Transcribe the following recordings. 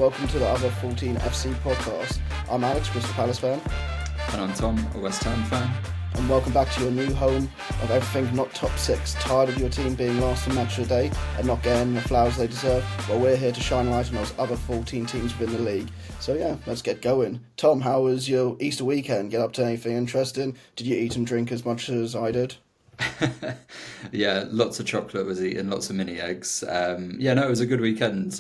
welcome to the Other 14 FC podcast. I'm Alex, Crystal Palace fan. And I'm Tom, a West Ham fan. And welcome back to your new home of everything not top six. Tired of your team being last in match of the day and not getting the flowers they deserve? Well, we're here to shine light on those other 14 teams within the league. So yeah, let's get going. Tom, how was your Easter weekend? Get up to anything interesting? Did you eat and drink as much as I did? Yeah, lots of chocolate was eaten, lots of mini eggs. It was a good weekend.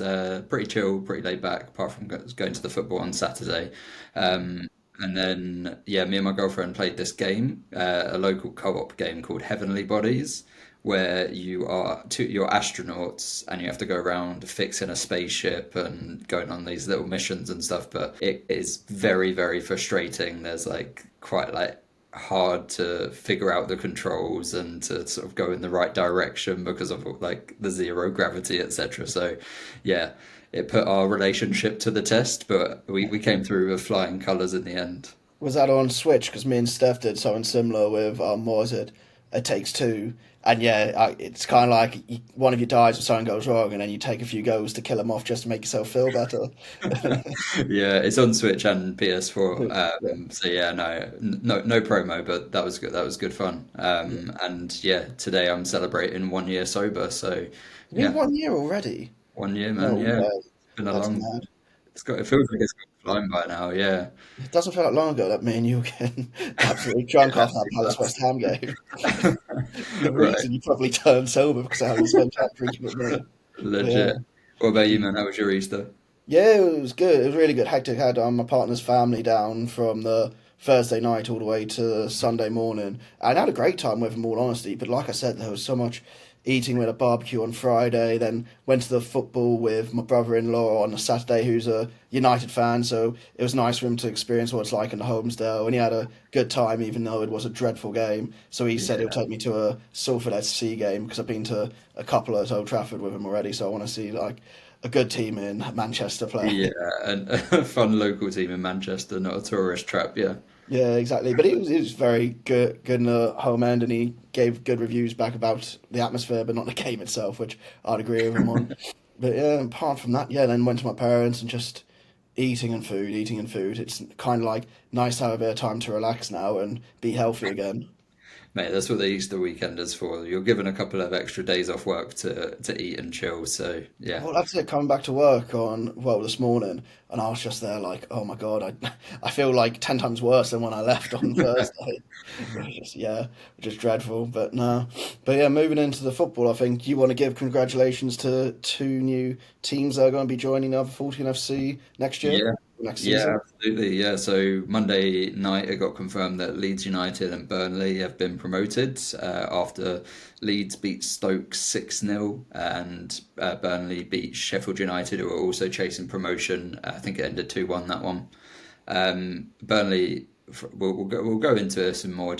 Pretty chill, pretty laid back, apart from going to the football on Saturday. And then, me and my girlfriend played this game, a local co-op game called Heavenly Bodies, where you're astronauts and you have to go around fixing a spaceship and going on these little missions and stuff. But it is very, very frustrating. There's quite hard to figure out the controls and to sort of go in the right direction because of the zero gravity, etc. So yeah, it put our relationship to the test, but we came through with flying colours in the end. Was that on Switch? Because me and Steph did something similar with, what was it? It Takes Two. And it's kind of like one of you dies or something goes wrong, and then you take a few goes to kill him off just to make yourself feel better. Yeah, it's on Switch and PS4. No promo, but that was good. That was good fun. And yeah, today I'm celebrating 1 year sober. So Been yeah, 1 year already. 1 year, man. No Yeah, way. it's been a That's long. mad. It feels like it's gone flying by now. Yeah, It doesn't feel like long ago that me and you were getting absolutely drunk yeah, after that Palace West Ham game. The right, reason you probably turned sober because of how you spent time drinking with me. But yeah. legit. What about you, man? How was your Easter? Yeah, it was good. It was really good. Hectic. Had my partner's family down from the Thursday night all the way to Sunday morning, and I had a great time with them. All honesty, but like I said, there was so much eating with a barbecue on Friday. Then went to the football with my brother-in-law on a Saturday, who's a United fan. So it was nice for him to experience what it's like in the Homesdale, and he had a good time, even though it was a dreadful game. So he said he'll Yeah, take me to a Salford SC game because I've been to a couple at Old Trafford with him already. So I want to see a good team in Manchester play. yeah, and a fun local team in Manchester, not a tourist trap. Yeah. Yeah, exactly. But he was very good in the home end, and he gave good reviews back about the atmosphere, but not the game itself, which I'd agree with him on. But yeah, apart from that, then went to my parents and just eating and food, eating and food. It's kind of nice to have a bit of time to relax now and be healthy again. Mate, that's what the Easter weekend is for. You're given a couple of extra days off work to eat and chill. So yeah, Well, that's it. Coming back to work this morning, and I was just there oh my God, I feel like 10 times worse than when I left on Thursday. Which is dreadful. But no, but yeah, moving into the football, I think you want to give congratulations to two new teams that are going to be joining the other 14 FC next year, yeah, next yeah, season. absolutely. Yeah. So Monday night, it got confirmed that Leeds United and Burnley have been promoted after Leeds beat Stoke 6-0 and Burnley beat Sheffield United, who are also chasing promotion. I think it ended 2-1 that one. Burnley, we'll go into this in more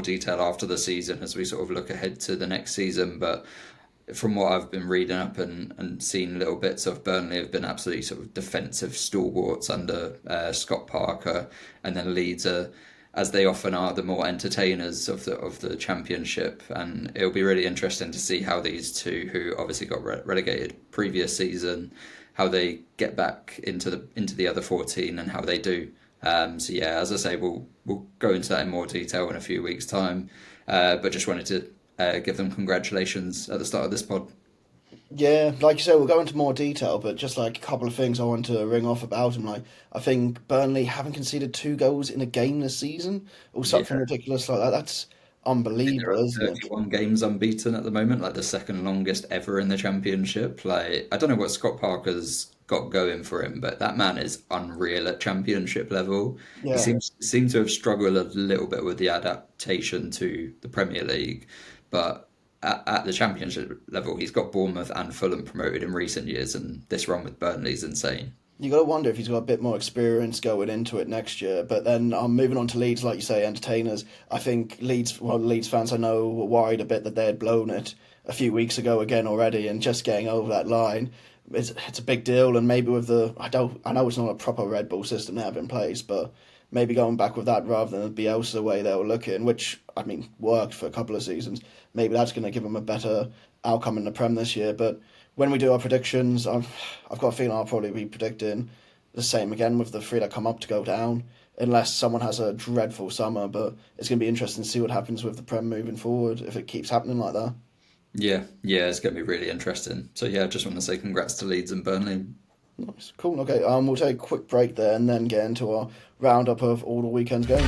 detail after the season as we sort of look ahead to the next season. But from what I've been reading up and seen little bits of, Burnley have been absolutely sort of defensive stalwarts under Scott Parker, and then Leeds are, as they often are, the more entertainers of the championship. And it'll be really interesting to see how these two, who obviously got relegated previous season, how they get back into the other 14 and how they do. As I say, we'll go into that in more detail in a few weeks' time. But just wanted to give them congratulations at the start of this pod. Yeah, like you said, we'll go into more detail, but just a couple of things I want to ring off about him. I think Burnley haven't conceded 2 goals in a game this season, or something Yeah, ridiculous like that. That's I think they're unbelievable, at isn't it? 31 games unbeaten at the moment, like the second longest ever in the championship. Like, I don't know what Scott Parker's got going for him, but that man is unreal at championship level. He Yeah. seems to have struggled a little bit with the adaptation to the Premier League, but at the championship level, he's got Bournemouth and Fulham promoted in recent years, and this run with Burnley is insane. You got to wonder if he's got a bit more experience going into it next year. But then I'm moving on to Leeds, like you say, entertainers. I think Leeds fans I know were worried a bit that they had blown it a few weeks ago again already, and just getting over that line, it's a big deal. And maybe with I know it's not a proper Red Bull system they have in place, but maybe going back with that rather than the Bielsa way they were looking, which I mean worked for a couple of seasons. Maybe that's going to give them a better outcome in the Prem this year. But when we do our predictions, I've got a feeling I'll probably be predicting the same again with the three that come up to go down, unless someone has a dreadful summer. But it's going to be interesting to see what happens with the Prem moving forward if it keeps happening like that. Yeah, yeah, it's going to be really interesting. So yeah, I just want to say congrats to Leeds and Burnley. Nice, cool. Okay, we'll take a quick break there and then get into our roundup of all the weekend's games.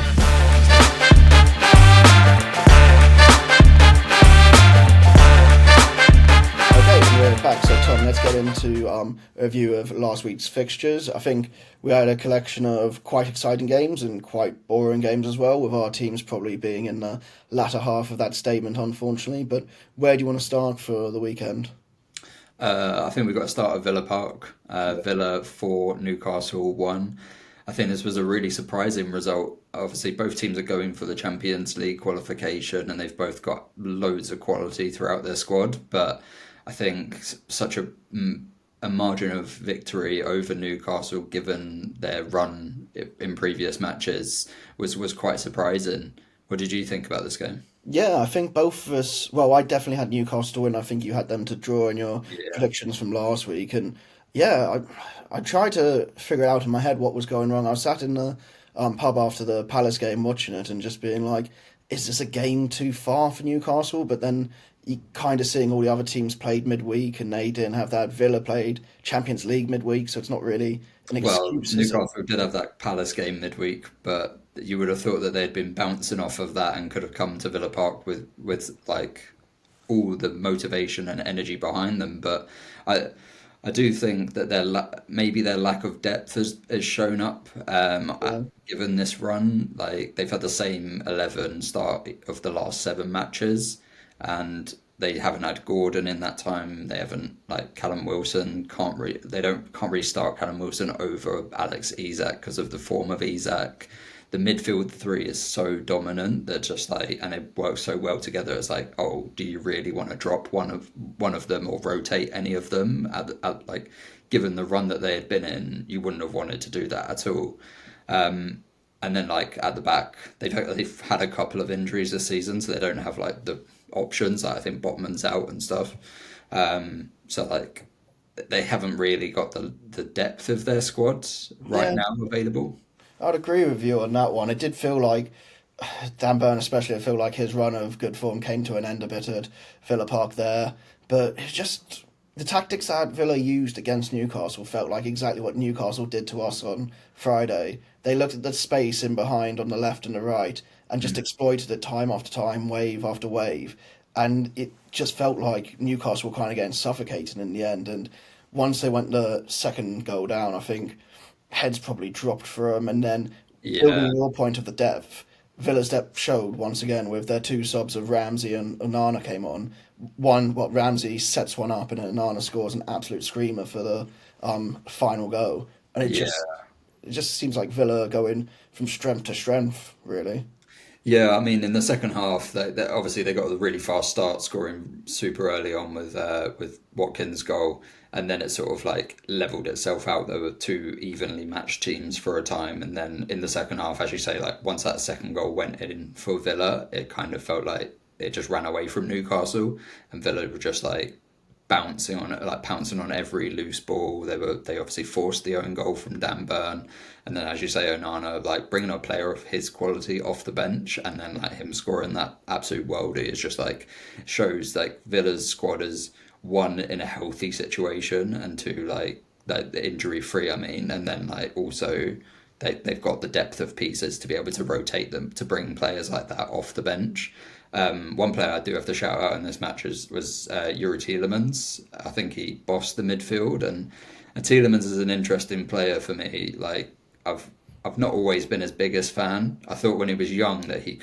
Okay, we're back. So, Tom, let's get into a review of last week's fixtures. I think we had a collection of quite exciting games and quite boring games as well, with our teams probably being in the latter half of that statement, unfortunately. But where do you want to start for the weekend? I think we've got to start at Villa Park. Villa 4, Newcastle 1. I think this was a really surprising result. Obviously, both teams are going for the Champions League qualification and they've both got loads of quality throughout their squad. But I think such a margin of victory over Newcastle, given their run in previous matches, was quite surprising. What did you think about this game? Yeah, I think both of us. Well, I definitely had Newcastle to win. I think you had them to draw in your Yeah. predictions from last week, and yeah, I tried to figure out in my head what was going wrong. I was sat in the pub after the Palace game watching it and just being like, "Is this a game too far for Newcastle?" But then you kind of seeing all the other teams played midweek, and they didn't have that. Villa played Champions League midweek, so it's not really an Well, excuse, is it? Newcastle did have that Palace game midweek, but you would have thought that they'd been bouncing off of that and could have come to Villa Park with like all the motivation and energy behind them. But I I do think that maybe their lack of depth has shown up. Yeah, Given this run, like they've had the same 11 start of the last 7 matches, and they haven't had Gordon in that time. They haven't like Callum Wilson can't really start Callum Wilson over Alex Isak because of the form of Isak. The midfield three is so dominant that just like, and it works so well together. It's like, oh, do you really want to drop one of them or rotate any of them? Like, given the run that they had been in, you wouldn't have wanted to do that at all. And then like at the back, they've had a couple of injuries this season, so they don't have like the options. Like, I think Botman's out and stuff. So like they haven't really got the depth of their squad right yeah, now available. I'd agree with you on that one. It did feel like Dan Burn, especially, I feel like his run of good form came to an end a bit at Villa Park there. But it's just the tactics that Villa used against Newcastle felt like exactly what Newcastle did to us on Friday. They looked at the space in behind on the left and the right and just exploited it time after time, wave after wave. And it just felt like Newcastle were kind of getting suffocated in the end. And once they went the second goal down, I think heads probably dropped for them. And then Yeah, building your point of the depth, Villa's depth showed once again with their two subs of Ramsey and Onana came on. Ramsey sets one up and then Onana scores an absolute screamer for the final goal. And yeah, it just seems like Villa are going from strength to strength, really. yeah. I mean, in the second half, obviously they got a really fast start, scoring super early on with Watkins' goal, and then it sort of like leveled itself out. There were two evenly matched teams for a time, and then in the second half, as you say, like once that second goal went in for Villa, it kind of felt like it just ran away from Newcastle, and Villa were just like bouncing on it, like pouncing on every loose ball. They obviously forced the own goal from Dan Burn, and then as you say, Onana like bringing a player of his quality off the bench, and then like him scoring that absolute worldie is just like shows like Villa's squad is one in a healthy situation and two like injury free. I mean, and then like also. They've got the depth of pieces to be able to rotate them to bring players like that off the bench. One player I do have to shout out in this match was Yuri Tielemans. I think he bossed the midfield, and Tielemans is an interesting player for me. Like I've not always been his biggest fan. I thought when he was young that he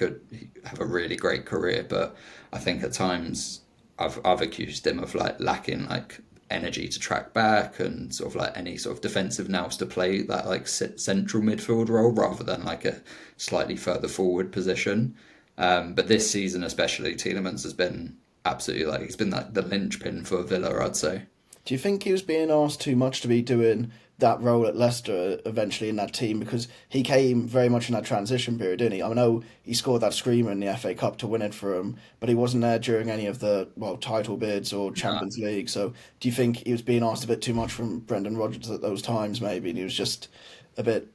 have a really great career, but I think at times I've accused him of like lacking like energy to track back and sort of like any sort of defensive nous to play that like central midfield role rather than like a slightly further forward position. But this season especially, Tielemans has been absolutely like he's been like the linchpin for Villa, I'd say. Do you think he was being asked too much to be doing that role at Leicester eventually in that team? Because he came very much in that transition period, didn't he? I know he scored that screamer in the FA Cup to win it for him, but he wasn't there during any of the, well, title bids or No. Champions League. So do you think he was being asked a bit too much from Brendan Rodgers at those times, maybe? And he was just a bit,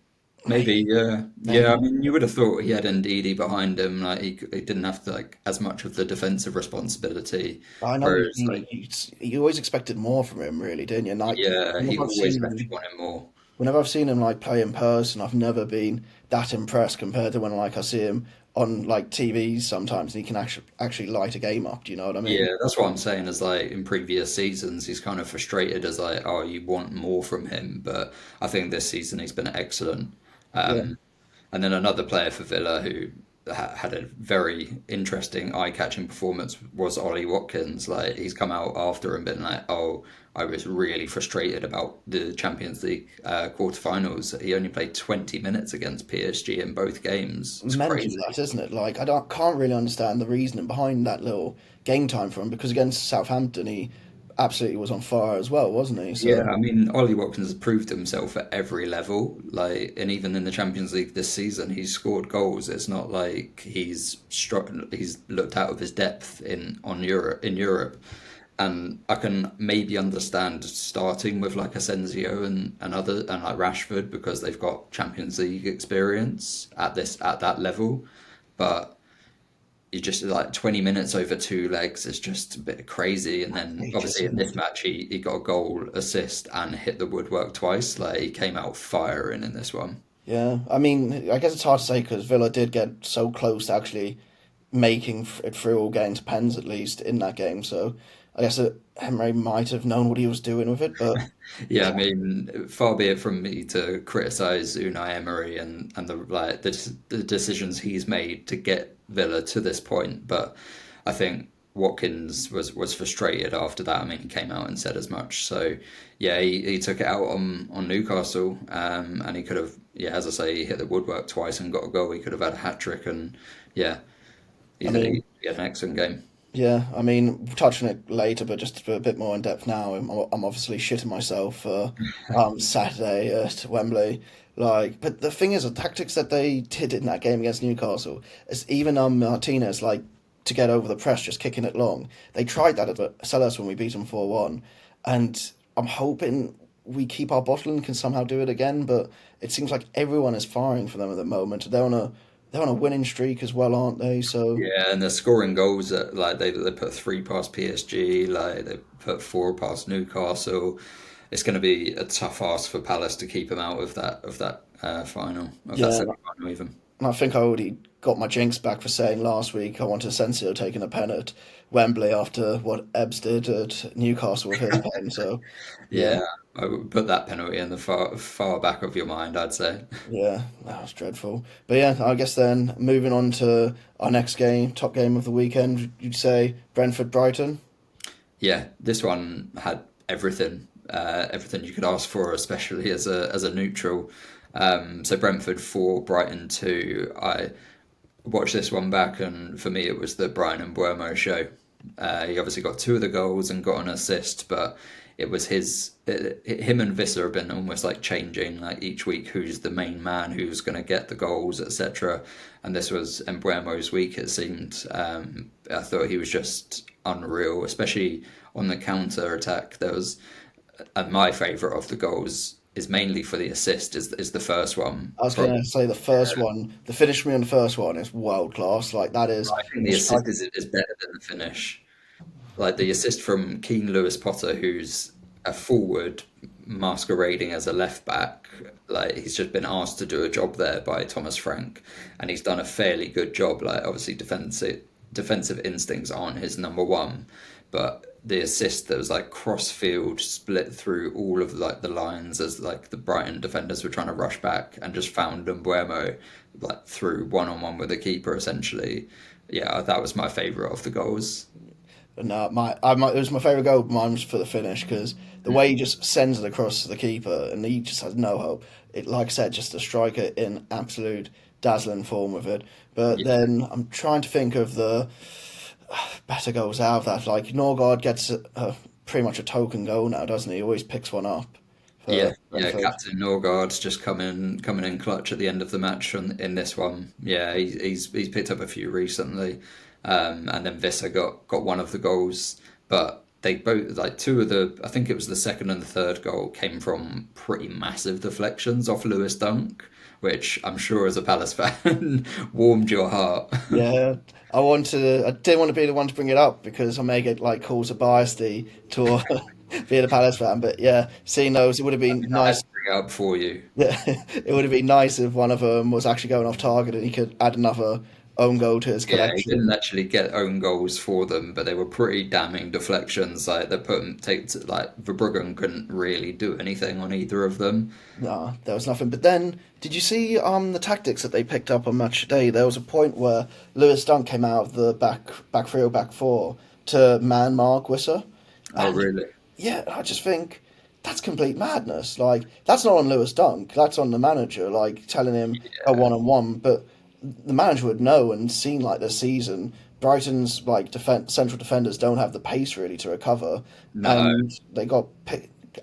Maybe, yeah, yeah. I maybe. mean, you would have thought he had Ndidi behind him. Like he didn't have to like as much of the defensive responsibility. I know Whereas, like, you always expected more from him, really, didn't you? And like, yeah, he whenever I've always seen left him you wanting more. whenever I've seen him like play in person, I've never been that impressed compared to when like I see him on like TV sometimes and he can actually light a game up. Do you know what I mean? Yeah, that's what I'm saying. Is like in previous seasons, he's kind of frustrated as like, oh, you want more from him. But I think this season he's been excellent. Yeah, Um, And then another player for Villa who had a very interesting, eye-catching performance was Ollie Watkins. Like he's come out after and been like, "Oh, I was really frustrated about the Champions League quarterfinals. He only played 20 minutes against PSG in both games. It's mental crazy." that, isn't it? Like can't really understand the reasoning behind that little game time for him because against Southampton he absolutely was on fire as well, wasn't he? Yeah, So I mean, Ollie Watkins has proved himself at every level. Like, and even in the Champions League this season, he's scored goals. It's not like he's looked out of his depth in Europe. And I can maybe understand starting with like Asensio and other and like Rashford because they've got Champions League experience at that level. But you just like 20 minutes over two legs is just a bit crazy. And then he just obviously in this match, he got a goal, assist, and hit the woodwork twice. Like he came out firing in this one. yeah. I mean, I guess it's hard to say because Villa did get so close to actually making it through or getting to pens at least in that game. So I guess Emery might have known what he was doing with it, but Yeah, I mean, far be it from me to criticize Unai Emery and the like the decisions he's made to get Villa to this point, but I think Watkins was frustrated after that. I mean, he came out and said as much. So yeah, he took it out on Newcastle, and he could have, yeah, as I say, he hit the woodwork twice and got a goal. He could have had a hat trick, and yeah, I mean, he had an excellent game. yeah, I mean, touching it later, but just a bit more in depth now. I'm obviously shitting myself for Saturday at Wembley. Like, but the thing is, the tactics that they did in that game against Newcastle, is even Martinez, like to get over the press, just kicking it long. They tried that at Sellers when we beat them 4-1, and I'm hoping we keep our bottle and can somehow do it again. But it seems like everyone is firing for them at the moment. They're on a winning streak as well, aren't they? So. Yeah, and they're scoring goals at like they put three past PSG, like they put four past Newcastle. It's going to be a tough ask for Palace to keep them out of that final of that Yeah, semi final even. and I think I already got my jinx back for saying last week I wanted Asensio taking a pen at Wembley after what Ebbs did at Newcastle with his pen. So, yeah, Yeah, I would put that penalty in the far back of your mind, I'd say. yeah, that was dreadful. But yeah, I guess then moving on to our next game, top game of the weekend, you'd say Brentford Brighton. Yeah, this one had everything, everything you could ask for, especially as a neutral. So Brentford 4, Brighton 2. I watched this one back, and for me, it was the Brian and Buemo show. He obviously got two of the goals and got an assist, but it was him and Visser have been almost like changing like each week who's the main man, who's going to get the goals, etc. And this was Embuemo's week, it seemed. I thought he was just unreal, especially on the counter attack. There was, and my favourite of the goals is mainly for the assist, is the first one I was from. going to say the first one, the finish for me on the first one is world class. Like that is I think the the strike. assist is better than the finish. Like the assist from Keane Lewis Potter, who's a forward masquerading as a left back. Like he's just been asked to do a job there by Thomas Frank, and he's done a fairly good job. Like obviously defensive instincts aren't his number one, but the assist that was like cross field split through all of like the lines as like the Brighton defenders were trying to rush back and just found Mbuemo like through one on one with the keeper essentially. Yeah, that was my favourite of the goals. But no, it was my favourite goal. Mine was for the finish because the way he just sends it across to the keeper and he just has no hope. It, like I said, just a striker in absolute dazzling form with it. But Yeah, then I'm trying to think of the better goals out of that. Like Norgard gets pretty much a token goal now, doesn't he? He always picks one up Yeah, for yeah. Brentford. Captain Norgard's just coming in clutch at the end of the match in this one. Yeah, he's picked up a few recently, and then Vissa got one of the goals, but they both like two of the. I think it was the second and the third goal came from pretty massive deflections off Lewis Dunk, which I'm sure as a Palace fan warmed your heart. Yeah, I didn't want to be the one to bring it up because I may get like calls of biasy to being a Palace fan. But yeah, seeing those, it would have been I had nice. to bring it up for you. Yeah, it would have been nice if one of them was actually going off target and he could add another own goal to his Yeah, he collection. didn't actually get own goals for them, but they were pretty damning deflections. Like they put him take to, like Verbruggen couldn't really do anything on either of them. Nah, there was nothing. But then, did you see the tactics that they picked up on match day? There was a point where Lewis Dunk came out of the back three or back four to man mark Wissa, Oh, and really? yeah, I just think that's complete madness. Like that's not on Lewis Dunk, that's on the manager. Like telling him a Yeah. one on one, but the manager would know and seen like this season. Brighton's like central defenders don't have the pace really to recover, No. and they got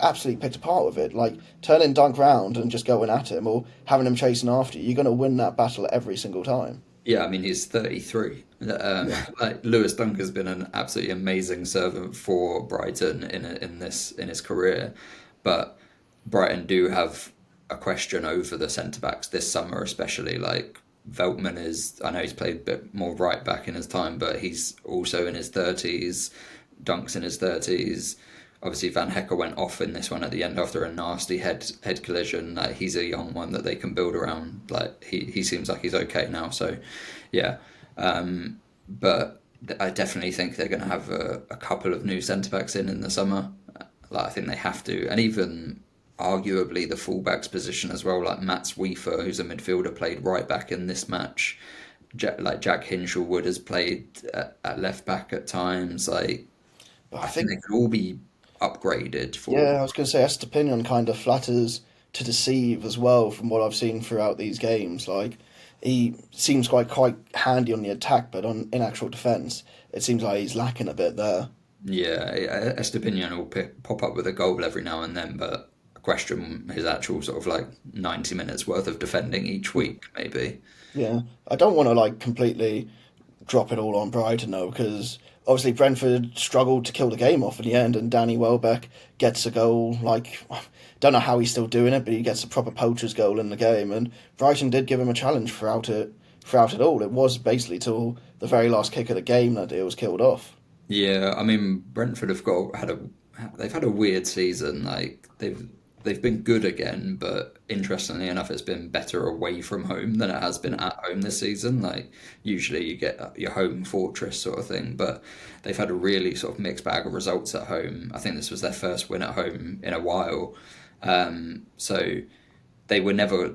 absolutely picked apart with it. Like turning Dunk round and just going at him or having him chasing after you, you're going to win that battle every single time. Yeah, I mean he's 33. Yeah, Like Lewis Dunk has been an absolutely amazing servant for Brighton in his career, but Brighton do have a question over the centre backs this summer, especially like Veltman is. I know he's played a bit more right back in his time, but he's also in his 30s. Dunk's in his 30s. Obviously, Van Hecker went off in this one at the end after a nasty head collision. Like he's a young one that they can build around. Like he seems like he's okay now. So, yeah. But I definitely think they're going to have a couple of new centre backs in the summer. Like I think they have to, and even arguably the fullbacks position as well. Like Matchweek, who's a midfielder, played right back in this match. Like Jack Hinshelwood has played at left back at times. Like but I I think think they could all be upgraded for. yeah, I was going to say Estepinian kind of flatters to deceive as well from what I've seen throughout these games. Like he seems quite handy on the attack, but on in actual defence, it seems like he's lacking a bit there. Yeah, Estepinian will pop up with a goal every now and then, but I question his actual sort of like 90 minutes worth of defending each week, maybe. Yeah, I don't want to like completely drop it all on Brighton though, because obviously Brentford struggled to kill the game off in the end, and Danny Welbeck gets a goal. Like, don't know how he's still doing it, but he gets a proper poacher's goal in the game, and Brighton did give him a challenge throughout it all. It was basically till the very last kick of the game that it was killed off. Yeah, I mean Brentford have got had a they've had a weird season. Like they've been good again, but interestingly enough, it's been better away from home than it has been at home this season. Like usually you get your home fortress sort of thing, but they've had a really sort of mixed bag of results at home. I think this was their first win at home in a while. So they were never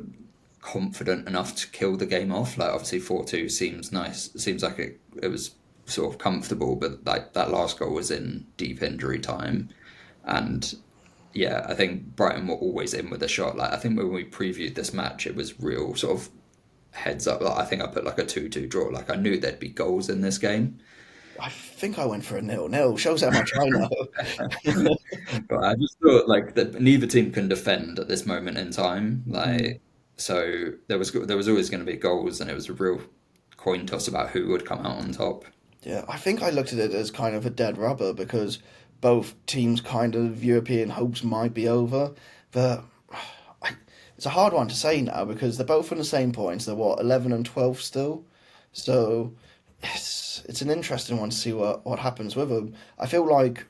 confident enough to kill the game off. Like obviously 4-2 seems nice. Seems like it was sort of comfortable, but like that last goal was in deep injury time. And yeah, I think Brighton were always in with a shot. Like I think when we previewed this match, it was real sort of heads up. Like I think I put like a 2-2 draw. Like I knew there'd be goals in this game. I think I went for a nil-nil. Shows how much I know. But I just thought like that neither team can defend at this moment in time. Mm. Like so there was always going to be goals, and it was a real coin toss about who would come out on top. Yeah, I think I looked at it as kind of a dead rubber because both teams' kind of European hopes might be over, but I, it's a hard one to say now because they're both on the same points. They're what 11 and 12 still, so it's an interesting one to see what happens with them. I feel like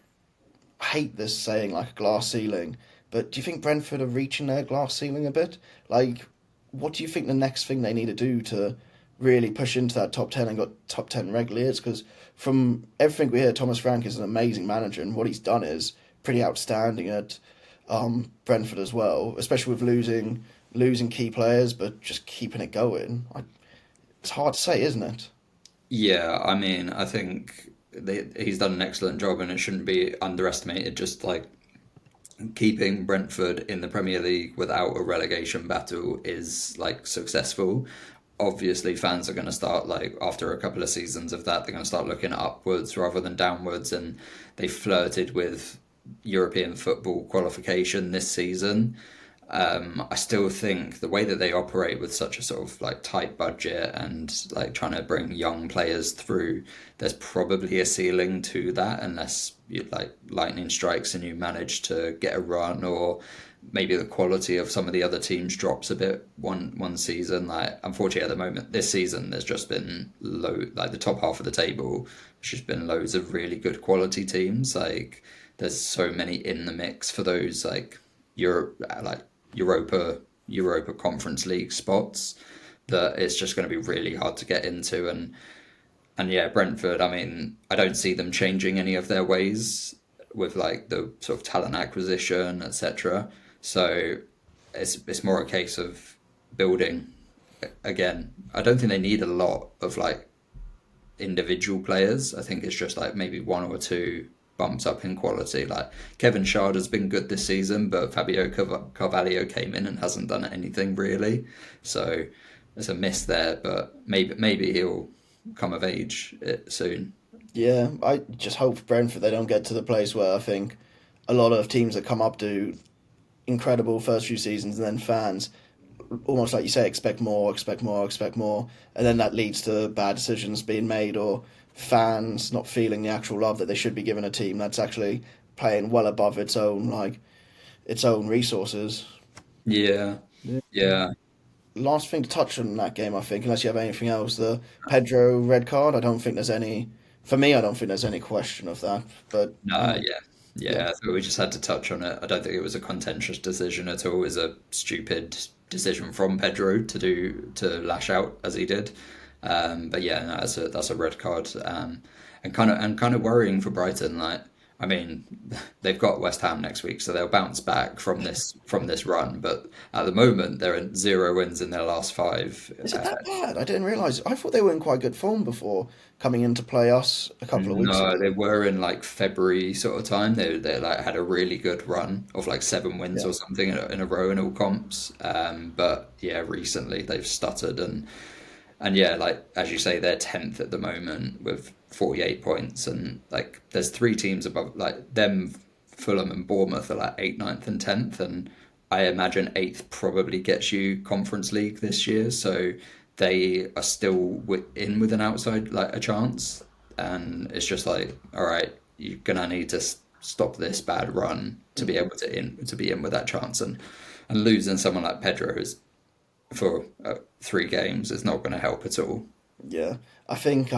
I hate this saying like a glass ceiling, but do you think Brentford are reaching their glass ceiling a bit? Like, what do you think the next thing they need to do to really push into that top 10 and got top 10 regularly is? Because from everything we hear, Thomas Frank is an amazing manager, and what he's done is pretty outstanding at Brentford as well, especially with losing key players, but just keeping it going. It's hard to say, isn't it? Yeah, I mean, I think he's done an excellent job, and it shouldn't be underestimated. Just like keeping Brentford in the Premier League without a relegation battle is like successful. Obviously, fans are going to start like after a couple of seasons of that, they're going to start looking upwards rather than downwards, and they flirted with European football qualification this season. I still think the way that they operate with such a sort of like tight budget and like trying to bring young players through, there's probably a ceiling to that unless you like lightning strikes and you manage to get a run, or maybe the quality of some of the other teams drops a bit one season. Like unfortunately at the moment this season there's just been like the top half of the table, there's just been loads of really good quality teams. Like there's so many in the mix for those like Europe like Europa Conference League spots that it's just going to be really hard to get into. And yeah, Brentford, I mean, I don't see them changing any of their ways with like the sort of talent acquisition, etc. So it's more a case of building again. I don't think they need a lot of like individual players. I think it's just like maybe one or two bumps up in quality. Like Kevin Schade has been good this season, but Fabio Carvalho came in and hasn't done anything really. So there's a miss there, but maybe he'll come of age soon. Yeah, I just hope for Brentford they don't get to the place where I think a lot of teams that come up do incredible first few seasons and then fans, almost like you say, expect more, expect more, expect more, and then that leads to bad decisions being made or fans not feeling the actual love that they should be giving a team that's actually playing well above its own resources. Yeah, Yeah. yeah. Last thing to touch on that game, I think, unless you have anything else, the Pedro red card. I don't think there's any. For me, I don't think there's any question of that. But No, yeah. yeah, Yeah, I thought we just had to touch on it. I don't think it was a contentious decision at all. It was a stupid decision from Pedro to lash out as he did. But yeah, no, that's a red card. And kind of worrying for Brighton. Like, I mean, they've got West Ham next week, so they'll bounce back from this run. But at the moment, they're in 0 wins in their last five. is it that bad? I didn't realise. I thought they were in quite good form before coming in to play us a couple of weeks No, ago. they were in like February sort of time. They like had a really good run of like 7 wins Yeah, or something in a row in all comps. But yeah, recently they've stuttered and yeah, like as you say, they're 10th at the moment with 48 points, and like there's three teams above like them. Fulham and Bournemouth are like 8th, ninth, and 10th, and I imagine 8th probably gets you Conference League this year. So they are still in with an outside like a chance, and it's just like, all right, you're gonna need to stop this bad run to be able to be in with that chance, and losing someone like Pedro is for 3 games is not going to help at all. yeah. I think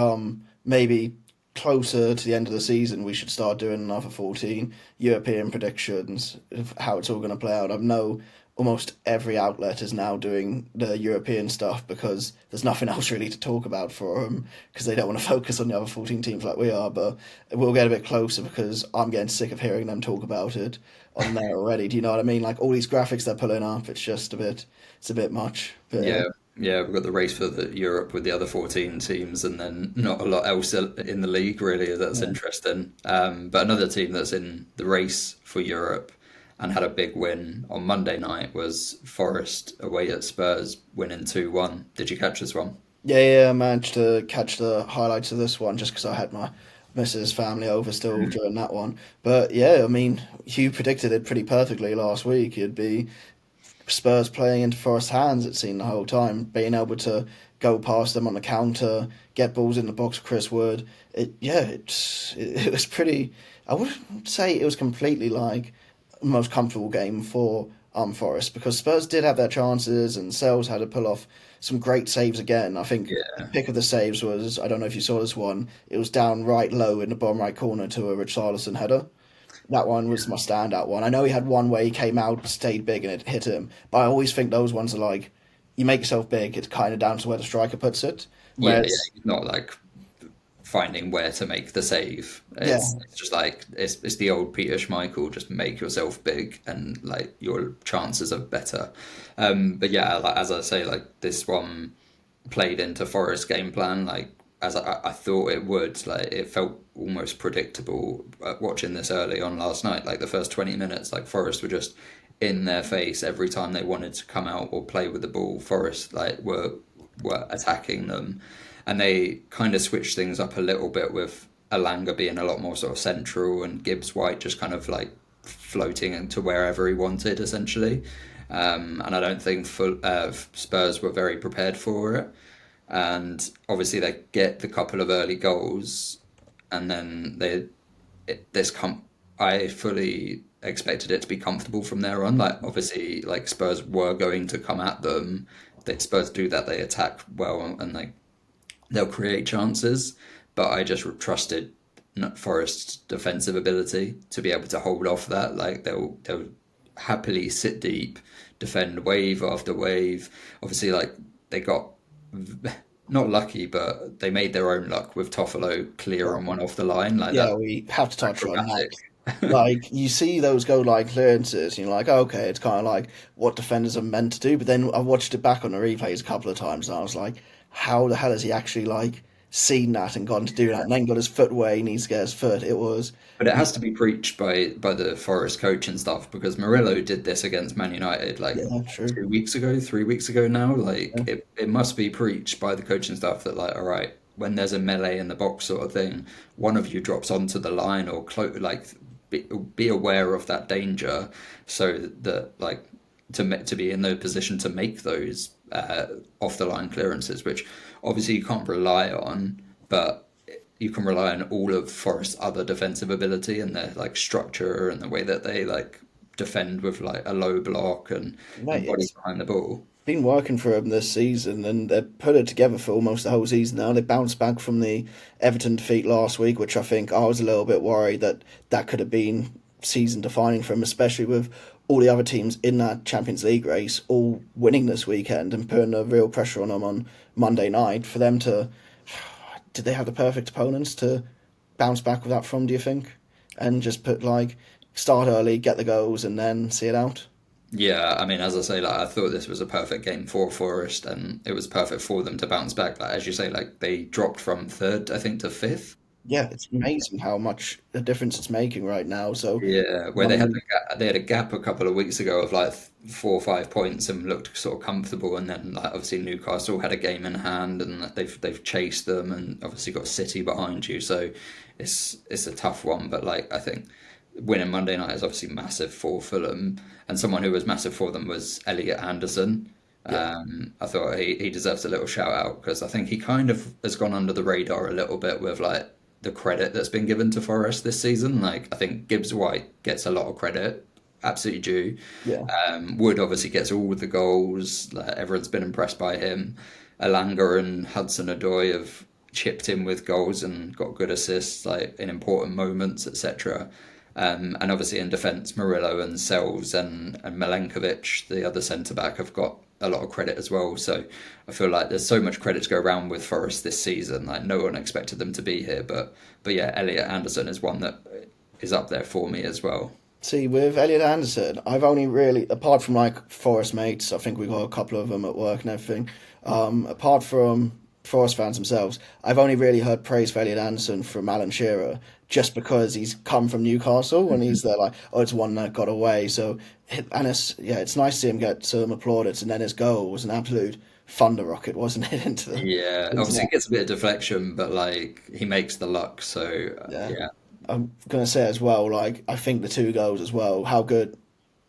maybe closer to the end of the season we should start doing another 14 European predictions of how it's all going to play out. I know almost every outlet is now doing the European stuff because there's nothing else really to talk about for them because they don't want to focus on the other 14 teams like we are. But we'll get a bit closer because I'm getting sick of hearing them talk about it on there already. Do you know what I mean? Like all these graphics they're pulling up, it's a bit much. But Yeah, yeah, we've got the race for the Europe with the other 14 teams, and then not a lot else in the league really. That's yeah. interesting. But another team that's in the race for Europe and had a big win on Monday night was Forest away at Spurs, winning 2-1. Did you catch this one? Yeah, I managed to catch the highlights of this one just because I had my Mrs. family over still during that one. But yeah, I mean, you predicted it pretty perfectly last week. It'd be Spurs playing into Forest's hands, it seemed the whole time, being able to go past them on the counter, get balls in the box with Chris Wood. It was pretty. I wouldn't say it was completely like the most comfortable game for Forest because Spurs did have their chances and Sales had to pull off some great saves again. I think Yeah. pick of the saves was, I don't know if you saw this one, it was down right low in the bottom right corner to a Richarlison header. That one was my standout one. I know he had one where he came out, stayed big, and it hit him. But I always think those ones are like, you make yourself big, it's kind of down to where the striker puts it. Yeah, yeah, Whereas, not like finding where to make the save. yeah, It's just like it's the old Peter Schmeichel, just make yourself big and like your chances are better. But yeah, like as I say, like this one played into Forest's game plan, like as I thought it would. Like it felt almost predictable watching this early on last night. Like the first 20 minutes, like Forest were just in their face every time they wanted to come out or play with the ball. Forest like were attacking them, and they kind of switched things up a little bit with Alanga being a lot more sort of central and Gibbs White just kind of like floating into wherever he wanted essentially. And I don't think Spurs were very prepared for it. And obviously they get the couple of early goals, and then I fully expected it to be comfortable from there on. Like obviously, like Spurs were going to come at them. That Spurs do that; they attack well, and like they'll create chances. But I just trusted Forest's defensive ability to be able to hold off that. Like they'll happily sit deep, defend wave after wave. Obviously, like they got not lucky, but they made their own luck with Toffolo clear on one off the line. Like Yeah, that, we have to touch on that. dramatic. Like you see those goal line clearances, and you're like, okay, it's kind of like what defenders are meant to do. But then I watched it back on the replays a couple of times, and I was like, how the hell has he actually like seen that and gone to do that, and then got his foot where he needs to get his foot? It was, But it has to be preached by the Forest coach and stuff because Murillo did this against Man United like yeah, true. 2 weeks ago, 3 weeks ago now. Yeah, Like it must be preached by the coaching staff that like, all right, when there's a melee in the box sort of thing, one of you drops onto the line or be aware of that danger so that like to be in the position to make those off the line clearances, which obviously you can't rely on, but you can rely on all of Forest's other defensive ability and their like structure and the way that they like defend with like a low block and mate, body it's behind the ball. been working for them this season, and they put it together for almost the whole season now. They bounced back from the Everton defeat last week, which I think I was a little bit worried that that could have been season defining for them, especially with all the other teams in that Champions League race all winning this weekend and putting a real pressure on them on Monday night. For them to, did they have the perfect opponents to bounce back with that from, do you think? And just put like, start early, get the goals, and then see it out? Yeah, I mean, as I say, like I thought this was a perfect game for Forest, and it was perfect for them to bounce back. Like as you say, like they dropped from third, I think, to fifth. Yeah, it's amazing how much a difference it's making right now. So, Yeah, where um, they had a gap a couple of weeks ago of like 4 or 5 points and looked sort of comfortable, and then like obviously Newcastle had a game in hand and they've chased them, and obviously got City behind you, so it's a tough one. But like I think winning Monday night is obviously massive for Fulham, and someone who was massive for them was Elliot Anderson. yeah, I thought he deserves a little shout out because I think he kind of has gone under the radar a little bit with like the credit that's been given to Forest this season. Like I think Gibbs White gets a lot of credit, absolutely due. yeah, Wood obviously gets all the goals. Like, everyone's been impressed by him. Alanga and Hudson-Odoi have chipped in with goals and got good assists, like in important moments, etc. And obviously in defence, Murillo and Sells and Milenkovic, the other centre back, have got a lot of credit as well. So I feel like there's so much credit to go around with Forest this season. Like no one expected them to be here, but yeah, Elliot Anderson is one that is up there for me as well. see, with Elliot Anderson, I've only really, apart from like Forest mates, I think we got a couple of them at work and everything. Apart from Forest fans themselves, I've only really heard praise for Elliot Anderson from Alan Shearer, just because he's come from Newcastle and he's there like, oh, it's one that got away. So, and it's yeah, it's nice to see him get some applauded, and then his goal was an absolute thunder rocket, wasn't it? Yeah, Into obviously that. it gets a bit of deflection, but like he makes the luck. So Yeah. yeah, I'm gonna say as well, like I think the two goals as well, how good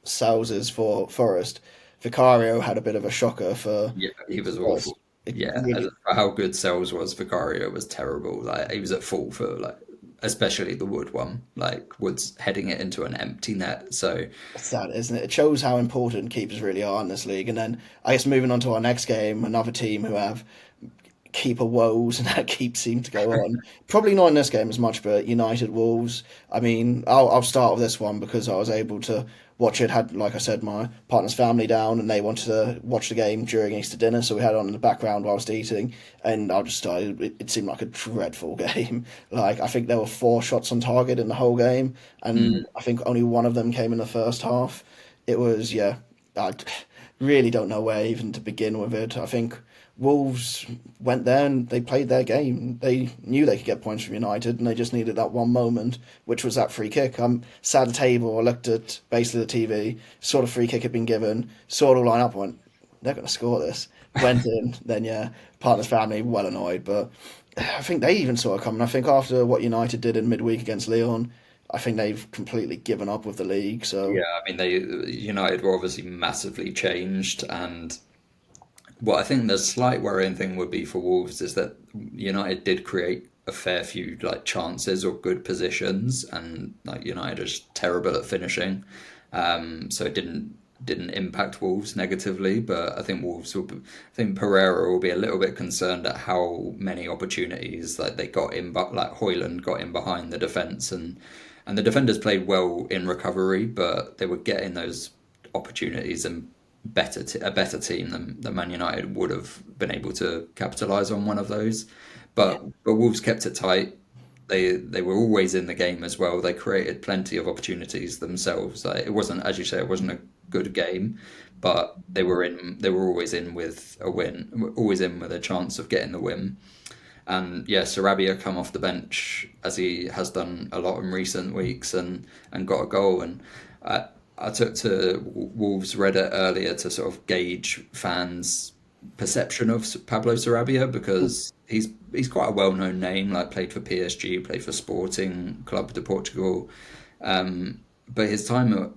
Sal's is for Forest. Vicario had a bit of a shocker for yeah, he was Spurs. awful. It Yeah, as really, for how good Sells was, Vicario was terrible. Like he was at fault for like, especially the Wood one. Like Wood's heading it into an empty net. So it's sad, isn't it? It shows how important keepers really are in this league. And then I guess moving on to our next game, another team who have keeper woes and that keep seem to go on. Probably not in this game as much, but United Wolves. I mean, I'll start with this one because I was able to watch it. Had, like I said, my partner's family down and they wanted to watch the game during Easter dinner, so we had it on in the background whilst eating. And I just started. It seemed like a dreadful game. Like I think there were 4 shots on target in the whole game, and I think only one of them came in the first half. It was yeah. I really don't know where even to begin with it. I think Wolves went there and they played their game. They knew they could get points from United, and they just needed that one moment, which was that free kick. Sat at the table, I looked at basically the TV, saw the free kick had been given, saw it all line up, and went, they're going to score this. Went in, then yeah, partner's family well annoyed, but I think they even saw it coming. I think after what United did in midweek against Lyon, I think they've completely given up with the league. Yeah, So I mean, they United were obviously massively changed, and what I think the slight worrying thing would be for Wolves is that United did create a fair few like chances or good positions, and like United are just terrible at finishing, so it didn't impact Wolves negatively. But I think I think Pereira will be a little bit concerned at how many opportunities like they got in, but like Hoyland got in behind the defense, and the defenders played well in recovery, but they were getting those opportunities and a better team than Man United would have been able to capitalise on one of those. yeah, But Wolves kept it tight. They were always in the game as well. They created plenty of opportunities themselves. Like, it wasn't, as you say, it wasn't a good game, but they were in. They were always in with a win, always in with a chance of getting the win. And yeah, Sarabia come off the bench as he has done a lot in recent weeks and got a goal. And I took to Wolves Reddit earlier to sort of gauge fans' perception of Pablo Sarabia because he's quite a well-known name. Like played for PSG, played for Sporting Club de Portugal, but his time at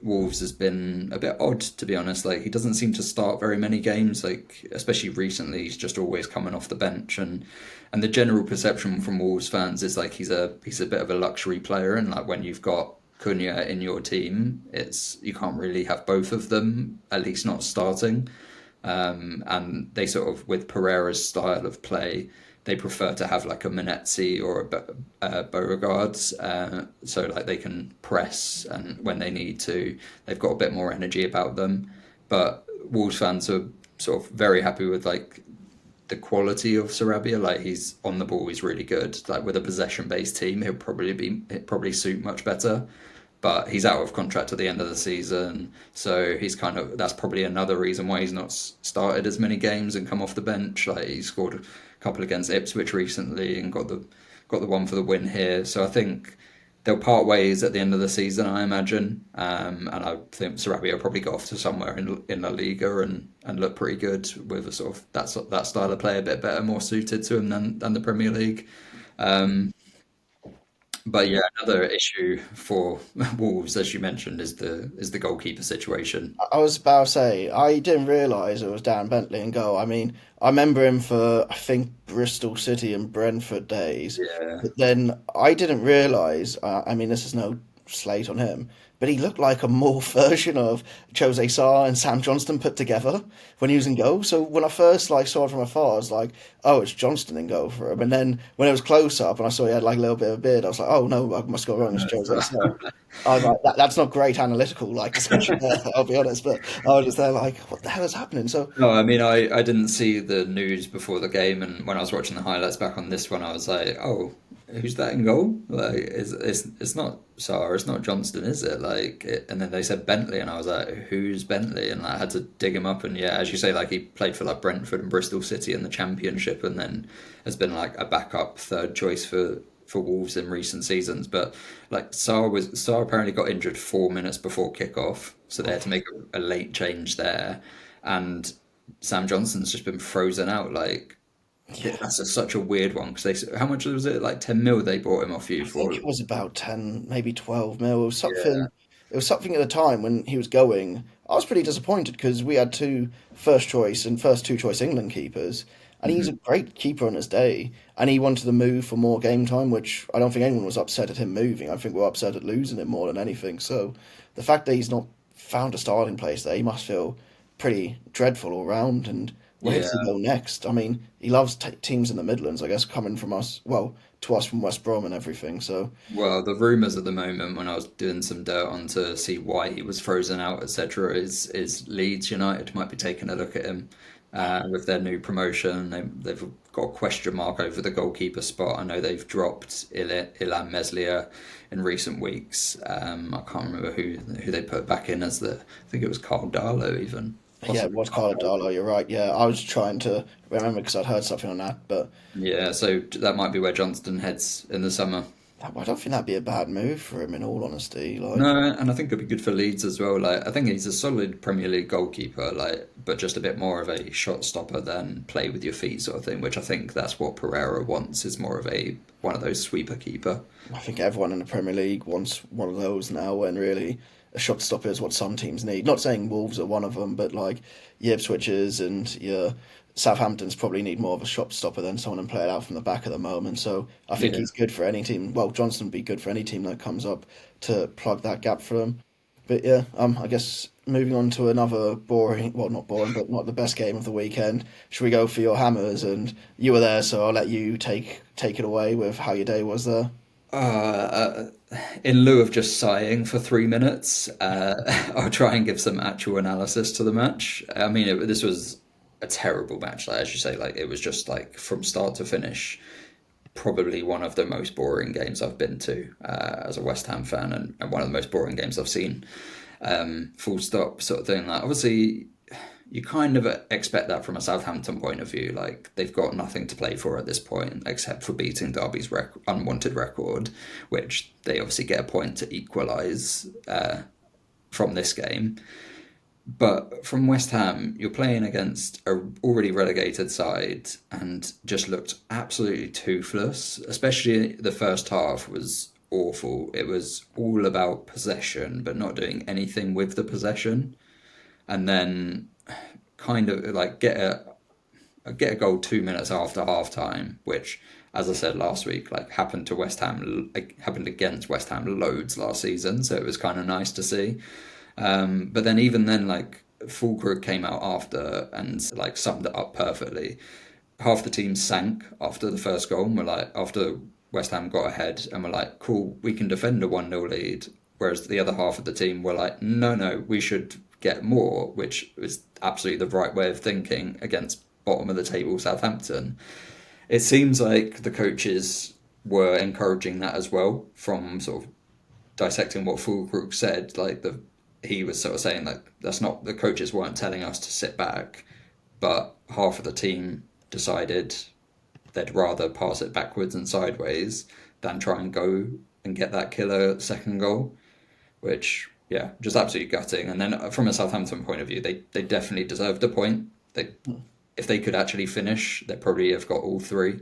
Wolves has been a bit odd, to be honest. Like he doesn't seem to start very many games. Like especially recently, he's just always coming off the bench, and the general perception from Wolves fans is like he's a bit of a luxury player, and like when you've got Cunha in your team, it's you can't really have both of them, at least not starting. And they sort of, with Pereira's style of play, they prefer to have like a Menezzi or a Beauregard, so like they can press and when they need to, they've got a bit more energy about them. But Wolves fans are sort of very happy with like the quality of Sarabia. Like he's on the ball, he's really good. Like with a possession based team, he'd probably suit much better. But he's out of contract at the end of the season, so he's kind of that's probably another reason why he's not started as many games and come off the bench. Like he scored a couple against Ipswich recently and got the one for the win here. So I think they'll part ways at the end of the season, I imagine. And I think Sarabia will probably go off to somewhere in La Liga and look pretty good with a sort of that style of play a bit better, more suited to him than the Premier League. Um, but yeah, another issue for Wolves, as you mentioned, is the goalkeeper situation. I was about to say I didn't realise it was Dan Bentley in goal. I mean, I remember him for I think Bristol City and Brentford days, Yeah, but then I didn't realise. I mean, this is no slate on him, but he looked like a more version of Jose Sarr and Sam Johnston put together when he was in goal. So when I first like saw it from afar, I was like, "Oh, it's Johnston in goal for him." And then when it was close up and I saw he had like a little bit of a beard, I was like, "Oh no, I must go wrong. It's Jose Sarr." I was like, that's not great analytical like discussion there. I'll be honest, but I was just there like, "What the hell is happening?" So no, I mean, I didn't see the news before the game, and when I was watching the highlights back on this one, I was like, oh, who's that in goal? Like, it's not Sarr, it's not Johnston, is it? And then they said Bentley, and I was like, who's Bentley? And I had to dig him up, and yeah, as you say, like he played for like Brentford and Bristol City in the Championship, and then has been like a backup third choice for Wolves in recent seasons. But like Sarr apparently got injured 4 minutes before kickoff, so they had to make a late change there, and Sam Johnson's just been frozen out. Like yeah, such a weird one because how much was it? Like 10 mil they bought him off you I think for? it was about 10, maybe 12 mil. It was Yeah. something. It was something at the time when he was going. I was pretty disappointed because we had two first choice and first two choice England keepers, and he's a Mhm. great keeper on his day. And he wanted to move for more game time, which I don't think anyone was upset at him moving. I think we're upset at losing him more than anything. So the fact that he's not found a starting place there, he must feel pretty dreadful all round. And where does he Yeah. go next? I mean, he loves teams in the Midlands, I guess, coming from us. Well, to us from West Brom and everything. So Well, the rumours at the moment, when I was doing some dirt on to see why he was frozen out, etc., is Leeds United might be taking a look at him with their new promotion. They've got a question mark over the goalkeeper spot. I know they've dropped Ilan Meslier in recent weeks. I can't remember who they put back in as I think it was Carl Darlow even, yeah, it possibly was Carl Carlo Darlow. Darlow. You're right. Yeah, I was trying to remember because I'd heard something on that, but Yeah, so that might be where Johnston heads in the summer. I don't think that'd be a bad move for him, in all honesty. Like, No, and I think it'd be good for Leeds as well. Like, I think he's a solid Premier League goalkeeper, like, but just a bit more of a shot stopper than play with your feet sort of thing. Which I think that's what Pereira wants. Is more of a one of those sweeper keeper. I think everyone in the Premier League wants one of those now, when really a shot stopper is what some teams need. Not saying Wolves are one of them, but like your Ipswiches and your Southamptons probably need more of a shot stopper than someone and play it out from the back at the moment. So I think Yeah. he's good for any team. Well, Johnson would be good for any team that comes up to plug that gap for them. But yeah, I guess moving on to another boring, well, not boring, but not the best game of the weekend. Should we go for your hammers? And you were there, so I'll let you take it away with how your day was there. In lieu of just sighing for 3 minutes, I'll try and give some actual analysis to the match. I mean, this was a terrible match, like, as you say. Like, it was just like from start to finish, probably one of the most boring games I've been to as a West Ham fan, and one of the most boring games I've seen. Full stop, sort of thing. Like, obviously, you kind of expect that from a Southampton point of view. Like, they've got nothing to play for at this point except for beating Derby's unwanted record, which they obviously get a point to equalise from this game. But from West Ham, you're playing against a already relegated side and just looked absolutely toothless. Especially the first half was awful. It was all about possession, but not doing anything with the possession. And then kind of like get a goal 2 minutes after half time, which, as I said last week, like happened to West Ham, like, happened against West Ham loads last season. So it was kind of nice to see. But then even then, like, Fulkrug came out after and like summed it up perfectly. Half the team sank after the first goal, and we're like, after West Ham got ahead, and we're like, cool, we can defend a 1-0 lead. Whereas the other half of the team were like, no, we should get more, which was absolutely the right way of thinking against bottom of the table Southampton. It seems like the coaches were encouraging that as well, from sort of dissecting what Fulkrug said. Like, he was sort of saying like, that's not, the coaches weren't telling us to sit back, but half of the team decided they'd rather pass it backwards and sideways than try and go and get that killer second goal, which, yeah, just absolutely gutting. And then from a Southampton point of view, they definitely deserved a point. If they could actually finish, they probably have got all three.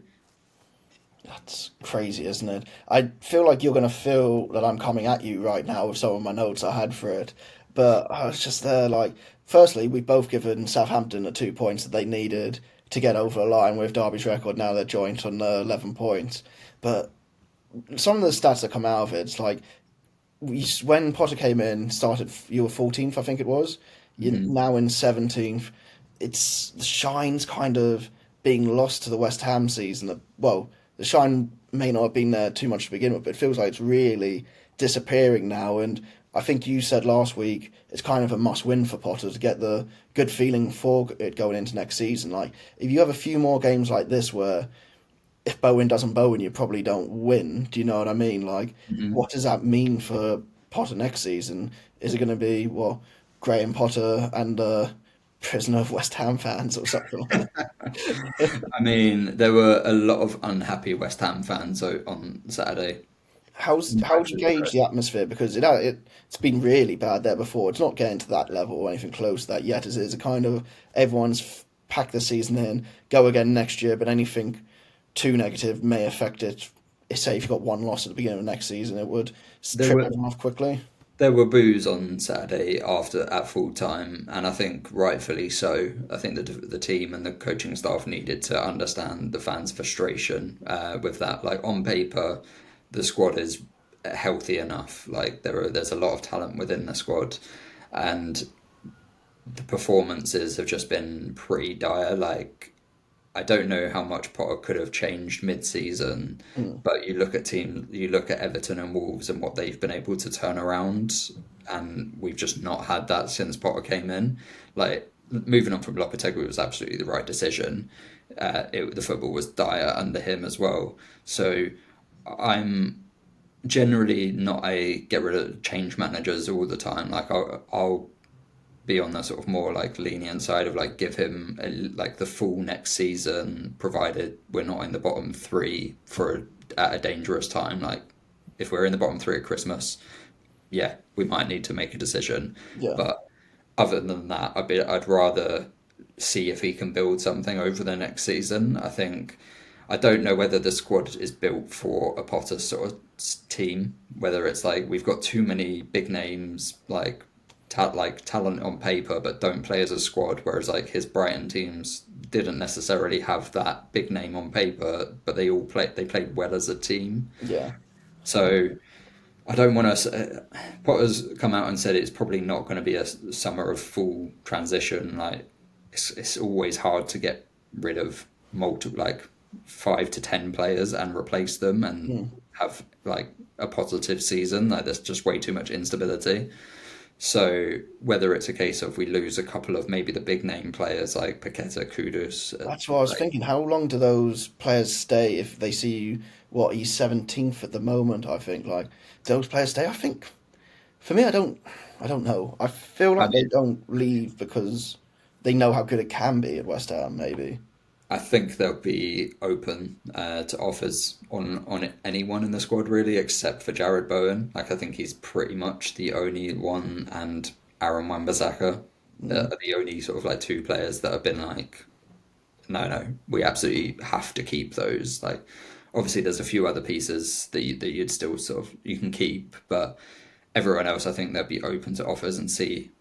That's crazy, isn't it? I feel like you're going to feel that I'm coming at you right now with some of my notes I had for it. But I was just there, like, firstly, we've both given Southampton the 2 points that they needed to get over the line with Derby's record. Now they're joint on 11 points. But some of the stats that come out of it, it's like, when Potter came in, started, you were 14th, I think it was. You're now in 17th. It's the shine's kind of being lost to the West Ham season. Well, the shine may not have been there too much to begin with, but it feels like it's really disappearing now. And I think you said last week it's kind of a must-win for Potter to get the good feeling for it going into next season. Like, if you have a few more games like this where if Bowen doesn't Bowen, you probably don't win. Do you know what I mean? Like, what does that mean for Potter next season? Is it going to be, well, Graham Potter and prisoner of West Ham fans or something like that? I mean, there were a lot of unhappy West Ham fans on Saturday. How would you gauge the atmosphere? Because it's been really bad there before. It's not getting to that level or anything close to that yet. Is it? It's a kind of everyone's packed the season in, go again next year, but anything too negative may affect it. Say if you got one loss at the beginning of next season, it would There trip were everyone off quickly. there were boos on Saturday after at full time, and I think rightfully so. I think the team and the coaching staff needed to understand the fans' frustration with that. Like, on paper, the squad is healthy enough. Like, there's a lot of talent within the squad, and the performances have just been pretty dire. Like, I don't know how much Potter could have changed mid-season, but you look at Everton and Wolves and what they've been able to turn around, and we've just not had that since Potter came in. Like, moving on from Lopetegui was absolutely the right decision. The football was dire under him as well. So I'm generally not a get rid of change managers all the time. Like, I'll be on the sort of more like lenient side of like give him like the full next season, provided we're not in the bottom three at a dangerous time. Like, if we're in the bottom three at Christmas, yeah, we might need to make a decision. Yeah. But other than that, I'd rather see if he can build something over the next season. I don't know whether the squad is built for a Potter sort of team. Whether it's like we've got too many big names, like talent on paper, but don't play as a squad. Whereas like his Brighton teams didn't necessarily have that big name on paper, but they played well as a team. Yeah. So I don't want to. Potter's come out and said it's probably not going to be a summer of full transition. Like it's always hard to get rid of like 5 to 10 players and replace them and have like a positive season. Like there's just way too much instability. So whether it's a case of we lose a couple of maybe the big name players like Paqueta, Kudus, That's what I was like, thinking. How long do those players stay if they see you? What, he's 17th at the moment, I think. Like, those players stay? I think, for me, I don't know. I feel I like they mean, don't leave because they know how good it can be at West Ham, maybe. I think they'll be open to offers on anyone in the squad really, except for Jared Bowen. Like I think he's pretty much the only one, and Aaron Wan-Bissaka Mm. are the only sort of like two players that have been like, no, we absolutely have to keep those. Like obviously there's a few other pieces that you'd still sort of you can keep, but everyone else I think they'll be open to offers and see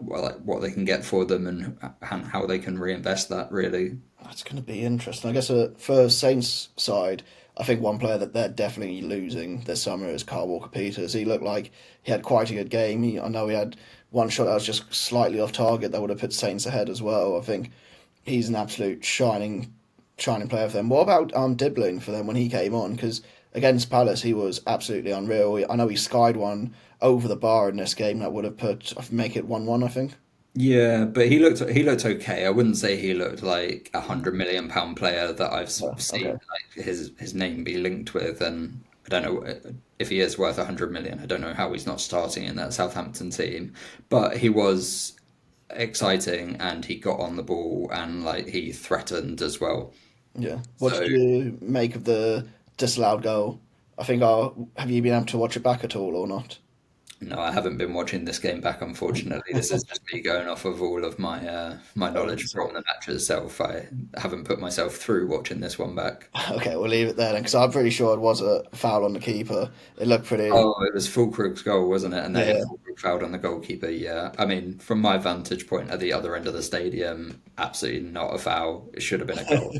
like what they can get for them and how they can reinvest that really. That's going to be interesting. I guess for Saints' side, I think one player that they're definitely losing this summer is Kyle Walker-Peters. He looked like he had quite a good game. I know he had one shot that was just slightly off target that would have put Saints ahead as well. I think he's an absolute shining player for them. What about Dibbling for them when he came on? Because against Palace, he was absolutely unreal. I know he skied one over the bar in this game that would have make it 1-1, I think. Yeah, but he looked okay. I wouldn't say he looked like £100 million player that I've Yeah, seen okay. like his name be linked with, and I don't know if he is worth 100 million. I don't know how he's not starting in that Southampton team, but he was exciting and he got on the ball and like he threatened as well. Yeah. What did So you make of the disallowed goal? I think, have you been able to watch it back at all or not? no, I haven't been watching this game back, unfortunately. This is just me going off of all of my knowledge from the match itself. I haven't put myself through watching this one back. Okay, we'll leave it there then, because I'm pretty sure it was a foul on the keeper. It looked pretty. Oh, it was Fulkrug's goal, wasn't it? And then Yeah. Fulkrug fouled on the goalkeeper. Yeah, I mean, from my vantage point at the other end of the stadium, absolutely not a foul. It should have been a goal.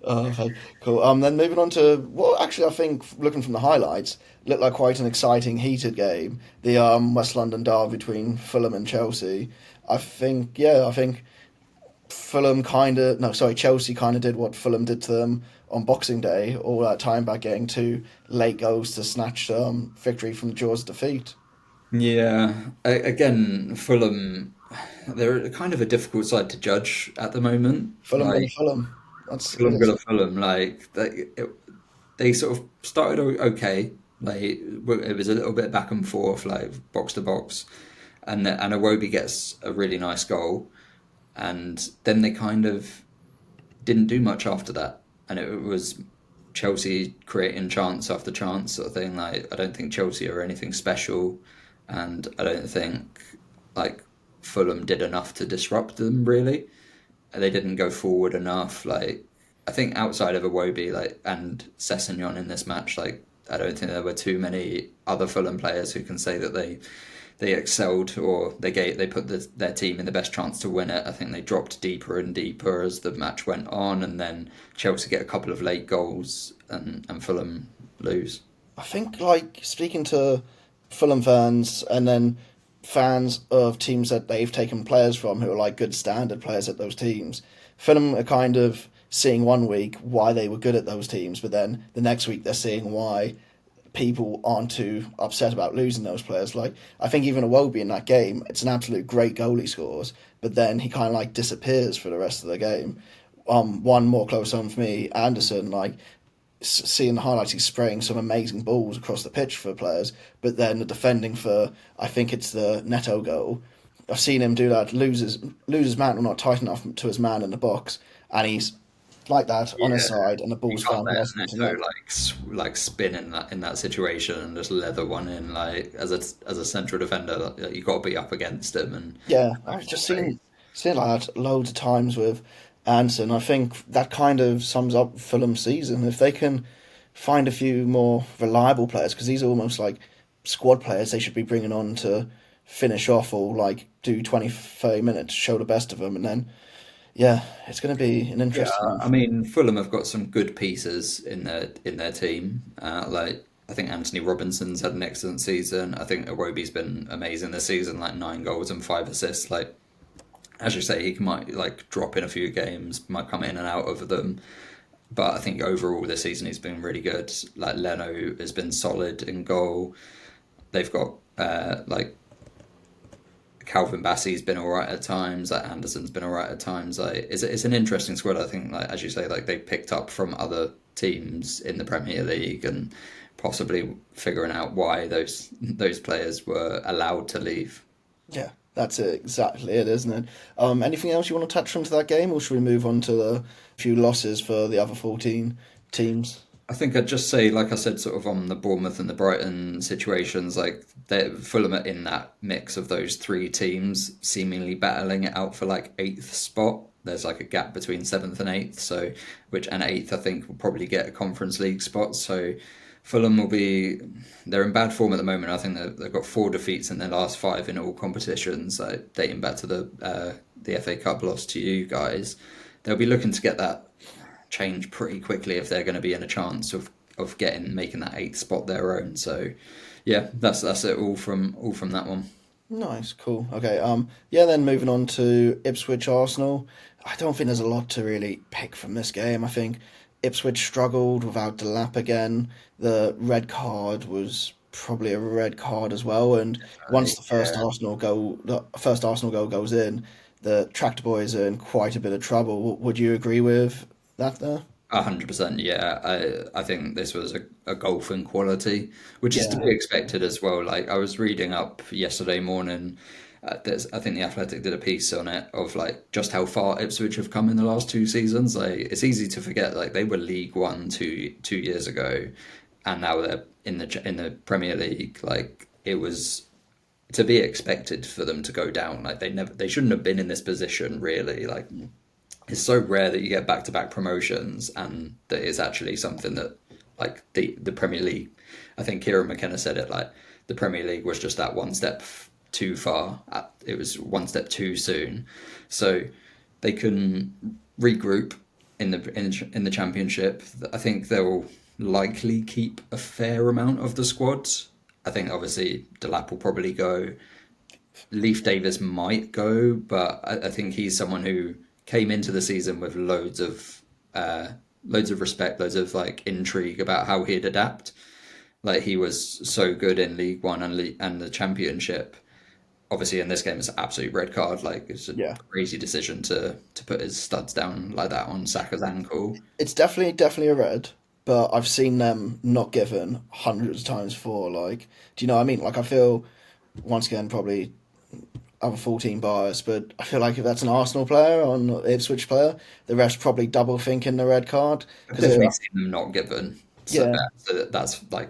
Oh, okay, cool. Then moving on to what actually I think, looking from the highlights, looked like quite an exciting, heated game. The West London derby between Fulham and Chelsea. I think Fulham kind of, no, sorry, Chelsea kind of did what Fulham did to them on Boxing Day, all that time by getting two late goals to snatch victory from the jaws of defeat. Yeah, again, Fulham, they're kind of a difficult side to judge at the moment. Fulham Villa Like Fulham. That's Fulham, Villa, Fulham, like they sort of started okay. Like it was a little bit back and forth, like box to box, and Iwobi gets a really nice goal, and then they kind of didn't do much after that, and it was Chelsea creating chance after chance sort of thing. Like I don't think Chelsea are anything special, and I don't think like Fulham did enough to disrupt them really. They didn't go forward enough. Like I think outside of Iwobi like and Sessegnon in this match, like I don't think there were too many other Fulham players who can say that they excelled or they put their team in the best chance to win it. I think they dropped deeper and deeper as the match went on, and then Chelsea get a couple of late goals and Fulham lose. I think, like, speaking to Fulham fans and then fans of teams that they've taken players from who are like good standard players at those teams, Fulham are kind of seeing one week why they were good at those teams, but then the next week they're seeing why people aren't too upset about losing those players. Like, I think even Iwobi in that game, it's an absolute great goal he scores, but then he kind of like disappears for the rest of the game. One more close home for me, Anderson, like seeing the highlights, he's spraying some amazing balls across the pitch for players, but then the defending for, I think it's the Neto goal. I've seen him do that, loses man or not tight enough to his man in the box, and he's like that on his Yeah, side, and the you ball's can't flying let past him. So Neto no, like like spin in that situation and just leather one in like as a central defender. Like, you got to be up against him and yeah, push I've the just pace. seen that loads of times with Anson. I think that kind of sums up Fulham's season. If they can find a few more reliable players, because these are almost like squad players they should be bringing on to finish off or like do 20, 30 minutes, show the best of them, and then yeah, it's going to be an Yeah, interesting one. I mean Fulham have got some good pieces in their team. Like I think Anthony Robinson's had an excellent season. I think Iwobi's been amazing this season, like 9 goals and 5 assists. Like as you say, he might like drop in a few games, might come in and out of them. But I think overall this season he's been really good. Like Leno has been solid in goal. They've got like Calvin Bassey's been all right at times. Like Anderson's been all right at times. Like it's an interesting squad. I think like as you say, like they picked up from other teams in the Premier League and possibly figuring out why those players were allowed to leave. Yeah, that's exactly it, isn't it? Anything else you want to touch onto that game, or should we move on to the few losses for the other 14 teams? I think I'd just say, like I said, sort of on the Bournemouth and the Brighton situations, like Fulham are in that mix of those three teams, seemingly battling it out for like eighth spot. There's like a gap between seventh and eighth, so which and eighth I think will probably get a Conference League spot. So Fulham will be they're in bad form at the moment. I think they've got 4 defeats in their last five in all competitions, dating back to the FA Cup loss to you guys. They'll be looking to get that change pretty quickly if they're going to be in a chance of getting making that eighth spot their own. So yeah, that's it all from that one. Nice, cool. Okay, yeah, then moving on to Ipswich Arsenal. I don't think there's a lot to really pick from this game. I think Ipswich struggled without Delap again. The red card was probably a red card as well. And once Yeah, the first Arsenal goal goes in, the Tractor Boys are in quite a bit of trouble. Would you agree with that there? 100%. Yeah, I think this was a golfing quality, which is to Yeah, be expected as well. Like I was reading up yesterday morning. I think the Athletic did a piece on it of like just how far Ipswich have come in the last 2 seasons. Like it's easy to forget like they were League One two years ago, and now they're in the Premier League. Like it was to be expected for them to go down. Like they shouldn't have been in this position really. Like it's so rare that you get back to back promotions and that it's actually something that like the Premier League. I think Kieran McKenna said it like the Premier League was just that one step too far. It was one step too soon, so they can regroup in the Championship. I think they'll likely keep a fair amount of the squad. I think obviously Delap will probably go. Leaf Davis might go, but I think he's someone who came into the season with loads of respect, loads of like intrigue about how he'd adapt. Like he was so good in League One and the Championship. Obviously, in this game, it's an absolute red card. Like it's a yeah. crazy decision to put his studs down like that on Saka's ankle. It's definitely a red, but I've seen them not given hundreds of times before. Like, do you know what I mean? Like, I feel once again probably I'm a 14 bias, but I feel like if that's an Arsenal player or an Ipswich player, the refs probably double thinking the red card I've because definitely seen them not given, yeah, so that's like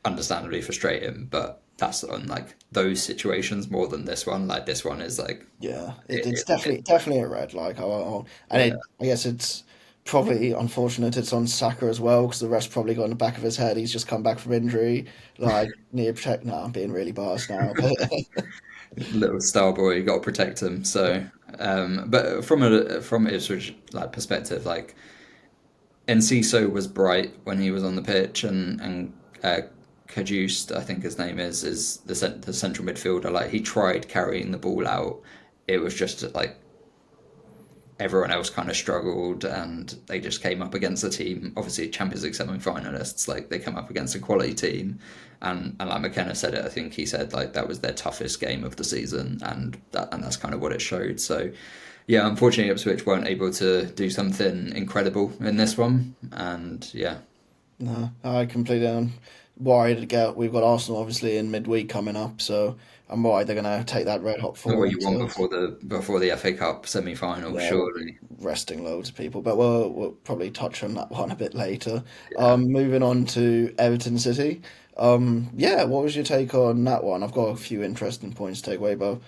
understandably frustrating. But that's on like those situations more than this one. Like this one is like yeah, it's it definitely a red. And yeah. I guess it's probably unfortunate it's on Saka as well because the refs probably got in the back of his head. He's just come back from injury, like near protect. No, I'm being really biased now, but Little star boy, you got to protect him. So, but from Ipswich like perspective, like Enciso was bright when he was on the pitch, and Cajuste, I think his name is the central midfielder. Like he tried carrying the ball out, it was just like everyone else kind of struggled, and they just came up against a team. Obviously, Champions League semi-finalists, like they come up against a quality team, and like McKenna said it. I think he said like that was their toughest game of the season, and that's kind of what it showed. So, yeah, unfortunately, Ipswich weren't able to do something incredible in this one, and yeah, no, I completely worried again. We've got Arsenal obviously in midweek coming up, so I'm worried they're going to take that red hot Not form what you want into before the FA Cup semi-final, yeah, we'll surely. be resting loads of people, but we'll probably touch on that one a bit later. Yeah. Moving on to Everton City. Yeah, what was your take on that one? I've got a few interesting points to take away, but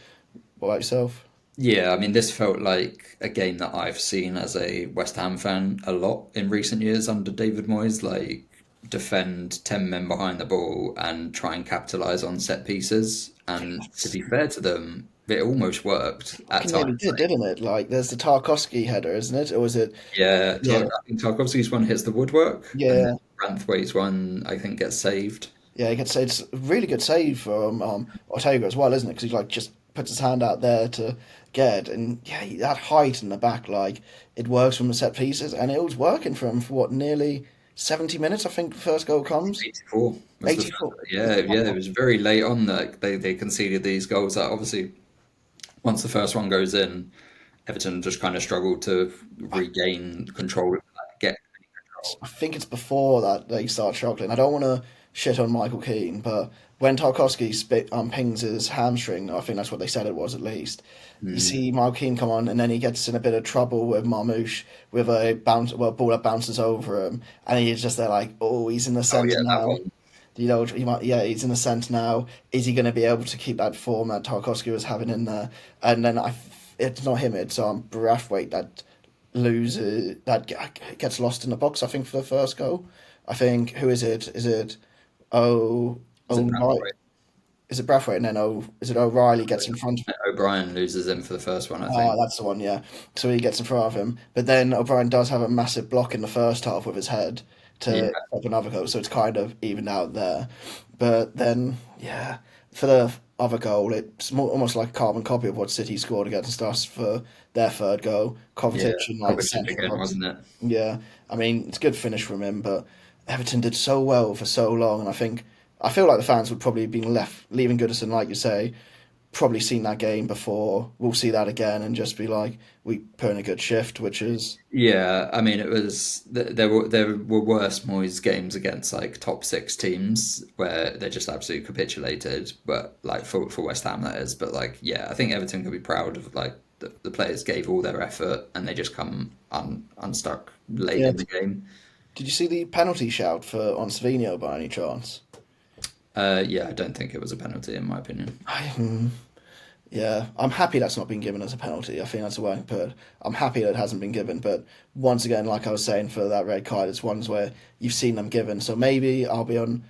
what about yourself? Yeah, I mean, this felt like a game that I've seen as a West Ham fan a lot in recent years under David Moyes, like defend 10 men behind the ball and try and capitalize on set pieces. And to be fair to them, it almost worked at Fucking nearly times. did, didn't it? Like, there's the Tarkowski header, isn't it? Or was it? Yeah, Yeah, I think Tarkovsky's one hits the woodwork, and then yeah, Branthwaite's one, I think, gets saved. yeah. You could say it's a really good save from Ortega as well, isn't it? Because he like just puts his hand out there to get, it. And yeah, that height in the back, like it works from the set pieces, and it was working for him for what nearly 70 minutes. I think the first goal comes 84 was the 84. yeah, it was very late on that they conceded these goals that obviously once the first one goes in, Everton just kind of struggled to regain control, like, get any control. I think it's before that they start struggling. I don't want to shit on Michael Keane, but when Tarkowski pings his hamstring, I think that's what they said it was at least. You Mm. see Michael Keane come on, and then he gets in a bit of trouble with Marmoush with a ball that bounces over him, and he's just there like, oh, he's in the Oh centre yeah, that now. one. You know, yeah, he's in the centre now. Is he going to be able to keep that form that Tarkowski was having in there? And then it's not him. It's Brathwaite that loses gets lost in the box. I think for the first goal. I think who is it? Is it oh Was it right? Branthwaite? Is it Brathwaite? And then is it O'Reilly gets in front of him? O'Brien loses him for the first one, I Ah, think. that's the one. Yeah. So he gets in front of him, but then O'Brien does have a massive block in the first half with his head Yeah, to stop another goal. So it's kind of evened out there. But then yeah, for the other goal, it's almost like a carbon copy of what City scored against us for their third goal. yeah, Competition like Kovacic central again, box. wasn't it? Yeah, I mean it's a good finish from him, but Everton did so well for so long, and I feel like the fans would probably have been left leaving Goodison, like you say, probably seen that game before. We'll see that again and just be like, we put in a good shift, which is Yeah, I mean, it was there were worse Moyes games against like top six teams where they just absolutely capitulated, but like for West Ham that is. But like, yeah, I think Everton can be proud of like the players gave all their effort and they just come unstuck late yeah. in the game. Did you see the penalty shout for on Savino by any chance? Yeah, I don't think it was a penalty in my opinion. Yeah, I'm happy that's not been given as a penalty. I think that's the way I can put it. I'm happy that it hasn't been given, but once again, like I was saying for that red card, it's ones where you've seen them given. So maybe I'll be on.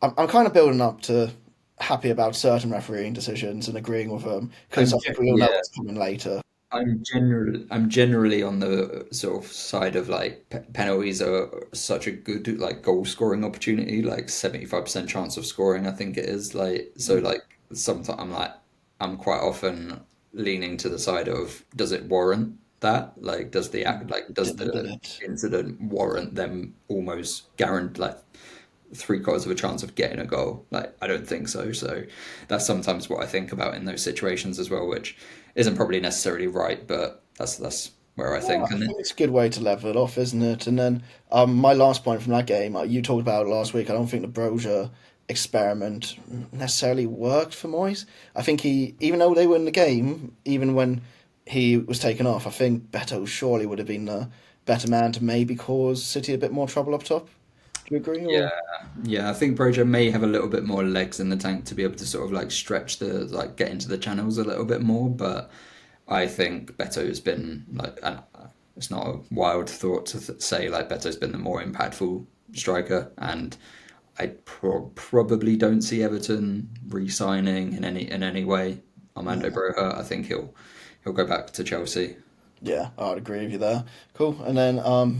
I'm kind of building up to happy about certain refereeing decisions and agreeing with them because I think we all know Yeah, what's coming later. I'm generally on the sort of side of like penalties are such a good like goal scoring opportunity, like 75% chance of scoring, I think it is. Like so like sometimes I'm quite often leaning to the side of does it warrant that? Like does the act like does Did the it? incident warrant them almost guaranteed like three-quarters of a chance of getting a goal. Like, I don't think so. So that's sometimes what I think about in those situations as well, which isn't probably necessarily right, but that's where I Yeah, think. I And then, think it's a good way to level it off, isn't it? And then my last point from that game, you talked about it last week. I don't think the Brozier experiment necessarily worked for Moyes. I think even though they were in the game, even when he was taken off, I think Beto surely would have been the better man to maybe cause City a bit more trouble up top. Do you agree? yeah, Or yeah, I think Brojo may have a little bit more legs in the tank to be able to sort of like stretch like get into the channels a little bit more, but I think Beto's been like, and it's not a wild thought to say like Beto's been the more impactful striker, and I probably don't see Everton re-signing in any way Armando yeah, Broja. I think he'll go back to Chelsea. yeah, I'd agree with you there. Cool. And then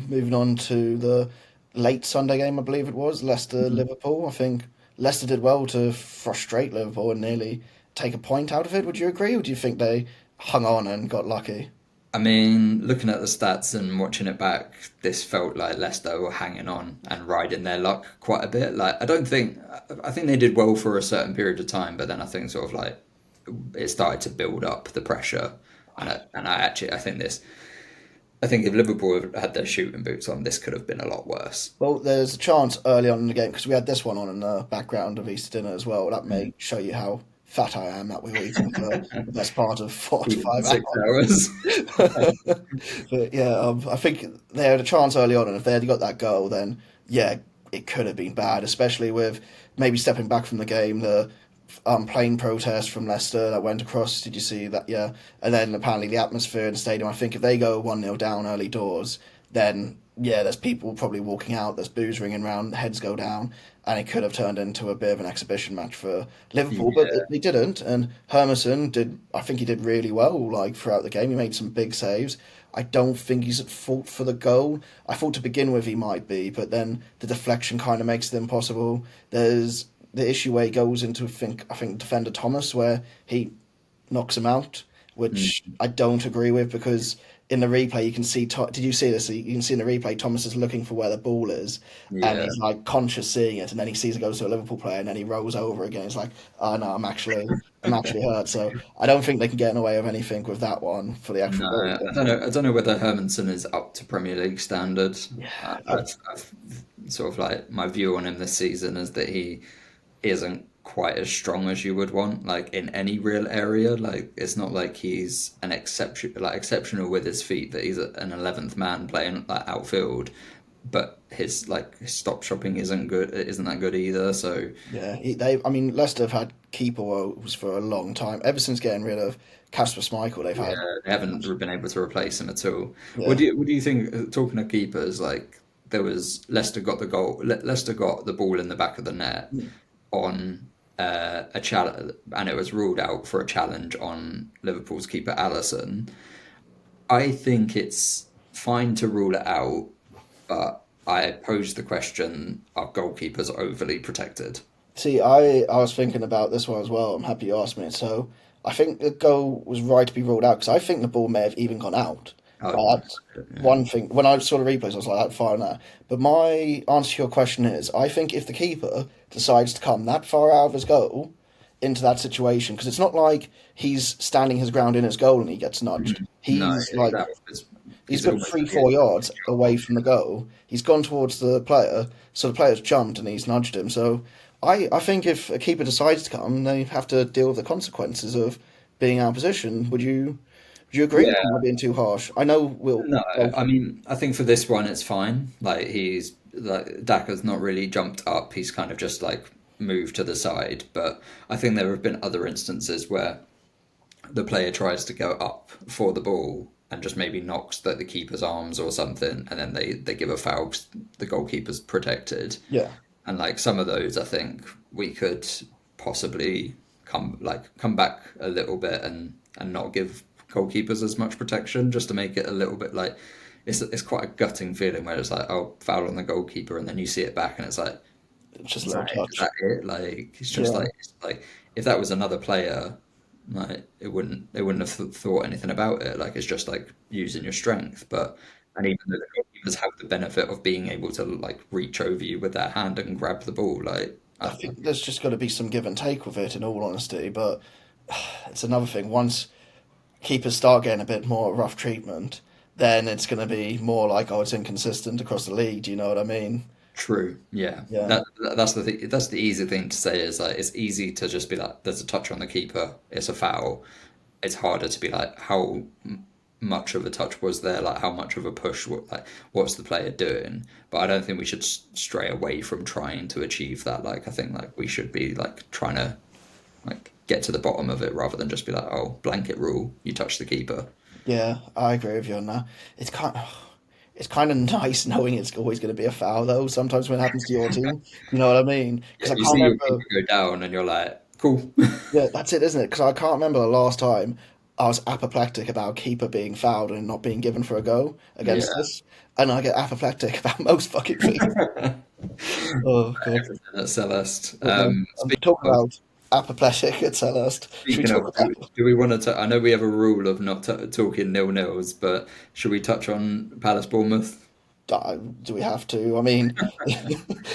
moving on to the late Sunday game, I believe it was Leicester Mhm. Liverpool. I think Leicester did well to frustrate Liverpool and nearly take a point out of it. Would you agree, or do you think they hung on and got lucky? I mean, looking at the stats and watching it back, this felt like Leicester were hanging on and riding their luck quite a bit. Like, I think they did well for a certain period of time, but then I think sort of like it started to build up the pressure, and I think this I think if Liverpool had had their shooting boots on, this could have been a lot worse. Well, there's a chance early on in the game because we had this one on in the background of Easter dinner as well. That may show you how fat I am that we were eating for the best part of 4 to 5 hours. 6 hours. But yeah, I think they had a chance early on, and if they had got that goal, then yeah, it could have been bad, especially with maybe stepping back from the game. The plane protest from Leicester that went across. Did you see that? Yeah, and then apparently the atmosphere in the stadium. I think if they go 1-0 down early doors, then yeah, there's people probably walking out. There's boos ringing around. Heads go down, and it could have turned into a bit of an exhibition match for Liverpool, but Yeah, they didn't. And Hermansen did. I think he did really well. Like throughout the game, he made some big saves. I don't think he's at fault for the goal. I thought to begin with he might be, but then the deflection kind of makes it impossible. There's the issue where he goes into I think defender Thomas where he knocks him out, which I don't agree with because in the replay you can see. Did you see this? You can see in the replay Thomas is looking for where the ball is, and yeah, he's like conscious seeing it, and then he sees it goes to a Liverpool player, and then he rolls over again. It's like, oh no, I'm actually hurt. So I don't think they can get away with anything with that one for the actual no, goal. I don't know. I don't know whether Hermanson is up to Premier League standard. I, I've sort of like my view on him this season is that he isn't quite as strong as you would want, like in any real area. Like it's not like he's an exceptional with his feet, that he's an 11th man playing like outfield, but his stop shopping isn't good. It isn't that good either. So Yeah, I mean, Leicester have had keeper woes for a long time. Ever since getting rid of Kasper Schmeichel, they've yeah, had, they haven't been able to replace him at all. yeah, What do you think? Talking of keepers, like there was Leicester got the goal. Leicester got the ball in the back of the net on a challenge, and it was ruled out for a challenge on Liverpool's keeper Allison. I think it's fine to rule it out, but I pose the question: are goalkeepers overly protected? See, I was thinking about this one as well. I'm happy you asked me. So I think the goal was right to be ruled out because I think the ball may have even gone out. Oh, Like that's yeah. one thing. When I saw the replays, I was like, "That far now." But my answer to your question is, I think if the keeper decides to come that far out of his goal into that situation, because it's not like he's standing his ground in his goal and he gets nudged. No, He's like that was he's he's got almost 3-4 yards away from the goal. He's gone towards the player, so the player's jumped and he's nudged him. So I think if a keeper decides to come, they have to deal with the consequences of being out of position. Would you agree with yeah. not being too harsh? I know we'll No, both. I mean, I think for this one it's fine. Like he's like Daka's not really jumped up. He's kind of just like moved to the side. But I think there have been other instances where the player tries to go up for the ball and just maybe knocks the keeper's arms or something, and then they give a foul 'cause the goalkeeper's protected. Yeah, And like some of those, I think we could possibly come back a little bit and not give goalkeepers as much protection, just to make it a little bit like it's quite a gutting feeling where it's like, oh, foul on the goalkeeper, and then you see it back and it's like, it's just a is little is touch. that it? Like Yeah, it's like if that was another player, like they wouldn't have thought anything about it. Like it's just like using your strength. But and even though the goalkeepers have the benefit of being able to like reach over you with their hand and grab the ball, like I I don't know. think there's just got to be some give and take with it, in all honesty. But it's another thing. Once keepers start getting a bit more rough treatment, then it's going to be more like, oh, it's inconsistent across the league. Do you know what I mean? True. Yeah. Yeah. That's the thing. That's the easy thing to say is like it's easy to just be like, there's a touch on the keeper, it's a foul. It's harder to be like, how much of a touch was there? Like, how much of a push? Like, what's the player doing? But I don't think we should stray away from trying to achieve that. Like, I think like we should be like trying to like get to the bottom of it rather than just be like, oh, blanket rule, you touch the keeper. Yeah, I agree with you on that. It's kind it's kind of nice knowing it's always going to be a foul, though. Sometimes when it happens to your team, you know what I mean? Yeah, Because I you can't see your keeper remember. go down, and you're like, cool. Yeah, that's it, isn't it? Because I can't remember the last time I was apoplectic about keeper being fouled and not being given for a goal against Yeah. us, and I get apoplectic about most fucking things. Oh god. Everything at Celeste. But no, I'm talking about apoplectic at Selhurst. Should we Speaking talk of, about? do we want to? I know we have a rule of not talking nil-nils, but should we touch on Palace Bournemouth? Do we have to? I mean,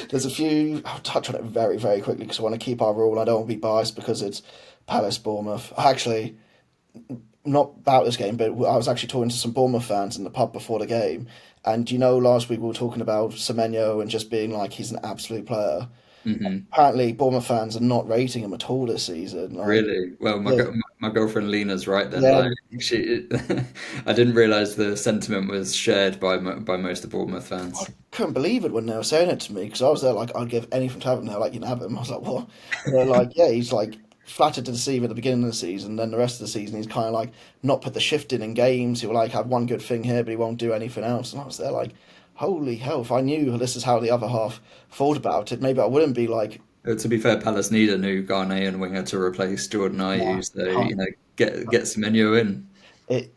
there's a few. I'll touch on it very, very quickly because I want to keep our rule. I don't want to be biased because it's Palace Bournemouth. Actually, not about this game, but I was actually talking to some Bournemouth fans in the pub before the game. And last week we were talking about Semenyo and just being like he's an absolute player. Hmm. Apparently, Bournemouth fans are not rating him at all this season. Like, Really? Well, yeah, my girlfriend Lena's right then. yeah, Like she, I didn't realize the sentiment was shared by by most of Bournemouth I fans. couldn't believe it when they were saying it to me because I was there like I'd give anything to have him. They're like, you can have him. I was like, what? And they're like, yeah, he's like flattered to deceive at the beginning of the season. Then the rest of the season, he's kind of like not put the shift in games. He'll like have one good thing here, but he won't do anything else. And I was there like, holy hell! If I knew this is how the other half thought about it, maybe I wouldn't be like, To be fair, Palace need a new Ghanaian winger to replace Jordan nah, Ayew, so can't, get some menu in.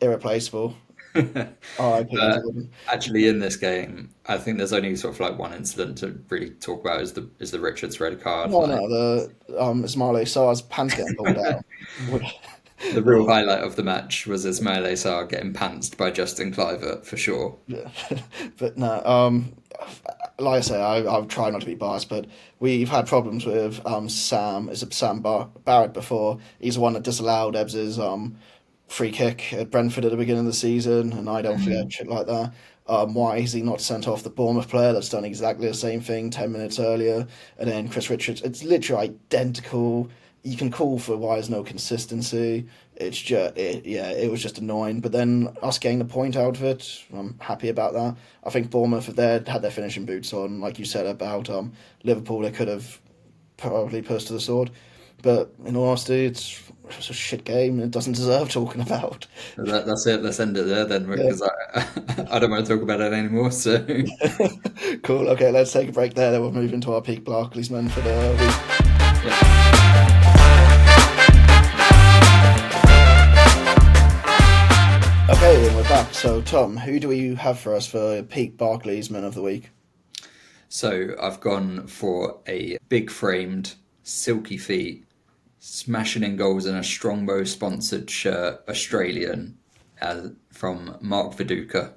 irreplaceable. R.I.P. But Jordan. actually, in this game, I think there's only sort of like one incident to really talk about is the Richards red card. No, Like no, the Ismail Sarr's pants getting pulled out. the real highlight of the match was Ismail Sarr getting pantsed by Justin Kluivert for sure. Yeah, but no. Like I say, I try not to be biased, but we've had problems with Barrett before. He's the one that disallowed Ebbs's free kick at Brentford at the beginning of the season, and I don't forget shit like that. Why is he not sent off the Bournemouth player that's done exactly the same thing 10 minutes earlier? And then Chris Richards, it's literally identical. You can call for why there's no consistency. It's just, it was just annoying. But then us getting the point out of it, I'm happy about that. I think Bournemouth, if they had their finishing boots on, like you said about Liverpool, they could have probably pushed to the sword. But in all honesty, it was a shit game and it doesn't deserve talking about. That's it. Let's end it there then, Yeah. because I don't want to talk about it anymore. So Cool. Okay, let's take a break there. Then we'll move into our Peak Barclaysman for the week. yeah. Okay, and we're back. So, Tom, who do you have for us for Peak Barclaysman of the week? So I've gone for a big framed, silky feet, smashing in goals in a Strongbow sponsored shirt, Australian, from Mark Viduka.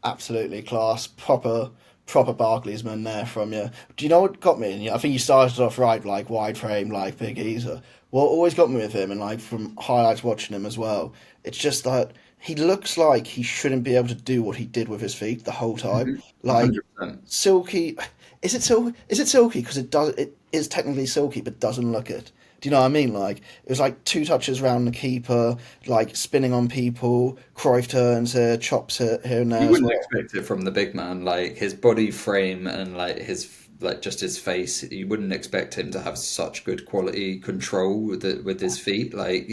Absolutely class, proper Barclaysman there from you. Do you know what got me? And I think you started off right, like wide frame, like big geezer. What always got me with him, and like from highlights watching him as well, it's just that he looks like he shouldn't be able to do what he did with his feet the whole time. Mhm. Like 100%. silky, is it silky? Is it silky? Because it is technically silky, but doesn't look it. Do you know what I mean? Like it was like two touches around the keeper, like spinning on people, Cruyff turns here, chops here and there You as wouldn't well. expect it from the big man, like his body frame and like just his face. You wouldn't expect him to have such good quality control with his feet. Like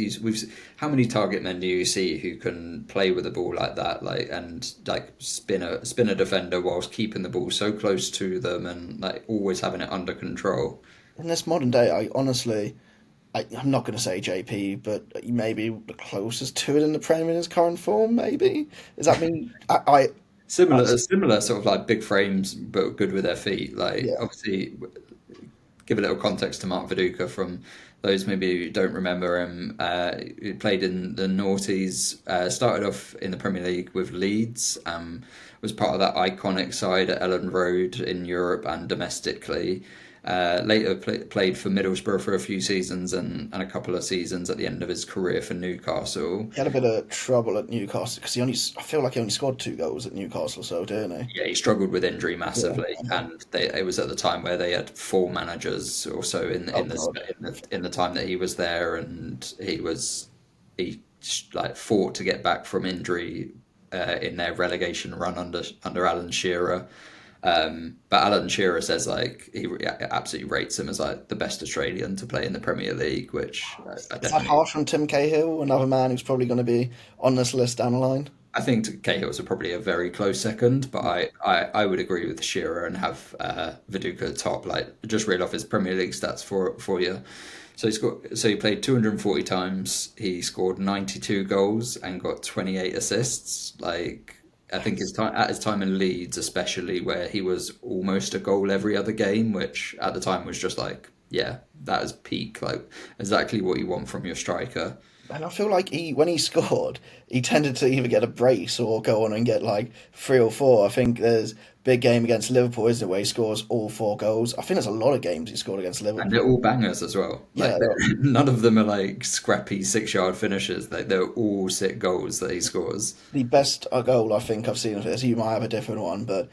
how many target men do you see who can play with the ball like that, like and like spin a defender whilst keeping the ball so close to them and like always having it under control. In this modern day, I honestly, I'm not going to say JP, but maybe the closest to it in the Premier in his current form. Maybe does that mean I Similar sort of like big frames, but good with their feet. Like yeah. obviously, give a little context to Mark Viduka from those maybe who don't remember him. He played in the noughties, started off in the Premier League with Leeds, was part of that iconic side at Ellen Road in Europe and domestically. Later played for Middlesbrough for a few seasons and a couple of seasons at the end of his career for Newcastle. He had a bit of trouble at Newcastle because I feel like he only scored 2 goals at Newcastle, so didn't he? Yeah, he struggled with injury Yeah. massively, and it was at the time where they had four managers or so Oh God. in the time that he was there, and he like fought to get back from injury in their relegation run under Alan Shearer. But Alan Shearer says like he absolutely rates him as like the best Australian to play in the Premier League, which I Is that definitely. harsh on Tim Cahill, another man who's probably going to be on this list down the line? I think Cahill's are probably a very close second, but I would agree with Shearer and have Viduka at top. Like just read off his Premier League stats for you. So he played 240 times. He scored 92 goals and got 28 assists. Like I think his time in Leeds, especially where he was almost a goal every other game, which at the time was just like, yeah, that is peak, like exactly what you want from your striker. And I feel like when he scored, he tended to either get a brace or go on and get like 3 or 4. I think there's big game against Liverpool, isn't it, where he scores all 4 goals. I think there's a lot of games he scored against And they're Liverpool. all bangers as well. Like Yeah, none of them are like scrappy 6 yard finishes. Like they're all sick goals that he scores. the best goal I think I've seen of his. You might have a different one, but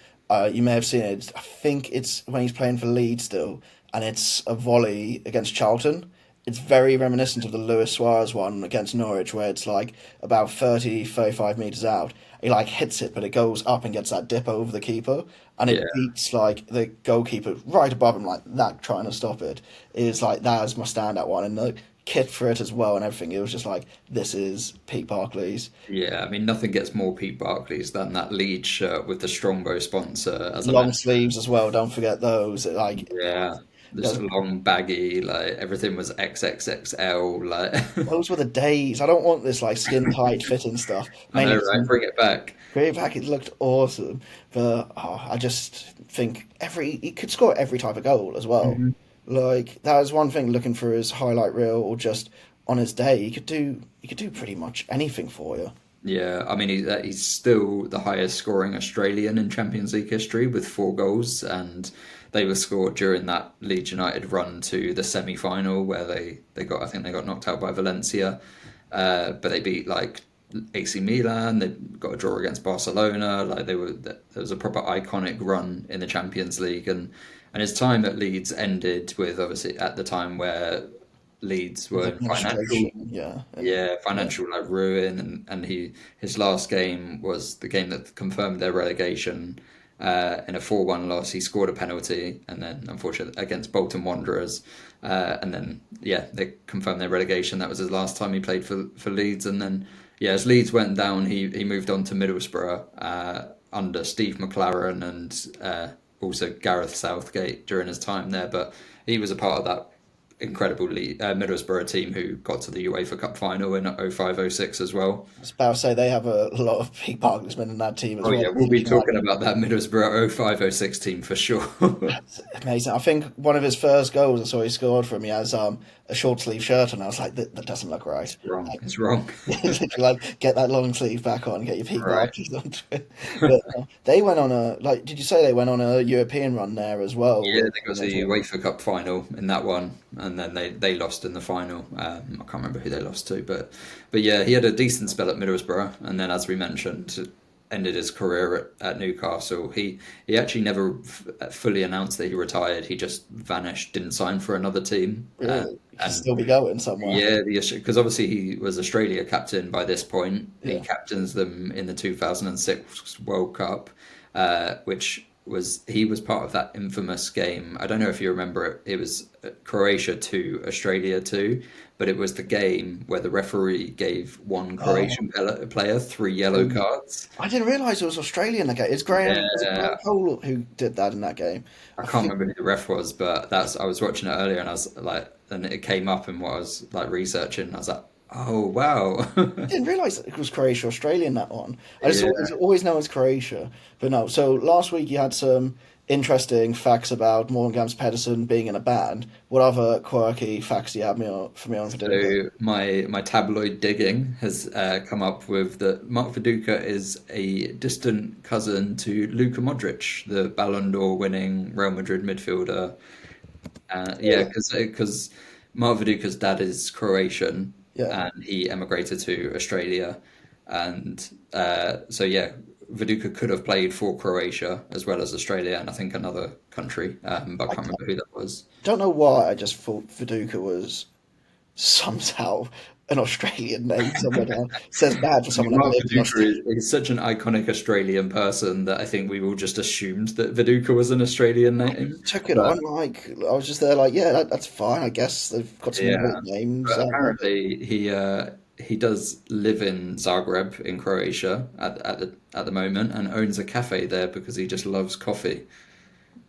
you may have seen it. I think it's when he's playing for Leeds still, and it's a volley against Charlton. It's very reminiscent of the Luis Suarez one against Norwich, where it's like about 30, 35 metres out. He like hits it, but it goes up and gets that dip over the keeper, and it Yeah, beats like the goalkeeper right above him, like that, trying to stop it. Is like that is my standout one, and the kit for it as well, and everything. It was just like this is Peak Barclays. yeah. I mean, nothing gets more Pete Barclays than that Leeds shirt with the Strongbow sponsor, as I Long mentioned. sleeves as well. Don't forget those. Like Yeah, just those, long baggy. Like everything was XXXL. Like those were the days. I don't want this like skin tight fitting stuff. I Mainly know, 'cause right? Bring it back. great back. It looked awesome, but I just think he could score every type of goal as well. Mhm. Like that was one thing. Looking for his highlight reel or just on his day, he could do pretty much anything for you. Yeah, I mean he's still the highest scoring Australian in Champions League history with 4 goals, and they were scored during that Leeds United run to the semi-final where they got I think they got knocked out by Valencia, but they beat like AC Milan. They got a draw against Barcelona. Like there was a proper iconic run in the Champions League, and his time at Leeds ended with obviously at the time where Leeds His were in financial administration, yeah, and yeah, yeah, financial like ruin, and his last game was the game that confirmed their relegation. In a 4-1 loss, he scored a penalty, and then unfortunately against Bolton Wanderers, and then yeah, they confirmed their relegation. That was his last time he played for Leeds, and then yeah, as Leeds went down, he moved on to Middlesbrough under Steve McLaren and also Gareth Southgate during his time there. But he was a part of that incredible Middlesbrough team who got to the UEFA Cup final in 05-06 as well. I was about to say they have a lot of Peak Barclaysmen in that team as Oh well. yeah, we'll be talking about that Middlesbrough 05-06 team for sure. Amazing. I think one of his first goals I saw he scored from, he has a short sleeve shirt on. I was like, that doesn't look right. It's wrong. It's wrong. Literally, like, get that long sleeve back on, get your Pete Right. Barclays onto it. But they went on a like. Did you say they went on a European run there as well? Yeah, they got the UEFA Cup final in that one, and then they lost in the final. I can't remember who they lost to, but yeah, he had a decent spell at Middlesbrough, and then as we mentioned, ended his career at Newcastle. He actually never fully announced that he retired. He just vanished, didn't sign for another team, Really, he could and still be going somewhere. yeah, because obviously he was Australia captain by this point. He Yeah, captains them in the 2006 World Cup, which was he was part of that infamous game. I don't know if you remember it. It was Croatia 2, Australia 2, but it was the game where the referee gave one Oh, Croatian player 3 yellow cards. I didn't realise it was Australian that game. It's Graham. Was it Graham Yeah, Cole who did that in that game? I I can't think remember who the ref was, but that's I was watching it earlier and I was like, and it came up in what I was like researching. And I was like, oh wow, I didn't realise that it was Croatia Australian that one. I just yeah. always know it's Croatia, but no. So last week you had some interesting facts about Morgan Pedersen being in a band. What other quirky facts do you have for me on Viduka? So my tabloid digging has come up with that Mark Viduka is a distant cousin to Luka Modric, the Ballon d'Or winning Real Madrid midfielder. Yeah, Really? because Mark Viduka's dad is Croatian Yeah. and he emigrated to Australia, and so yeah, Viduka could have played for Croatia as well as Australia and I think another country, but I I can't remember who that was. don't know why. I just thought Viduka was somehow an Australian name somewhere down. Says bad for I mean, someone that Mark lived in Viduka Australia. is such an iconic Australian person that I think we all just assumed that Viduka was an Australian name. Took it But on like I was just there like yeah that's fine. I guess they've got some yeah, great names. but apparently he does live in Zagreb in Croatia at the moment and owns a cafe there because he just loves coffee.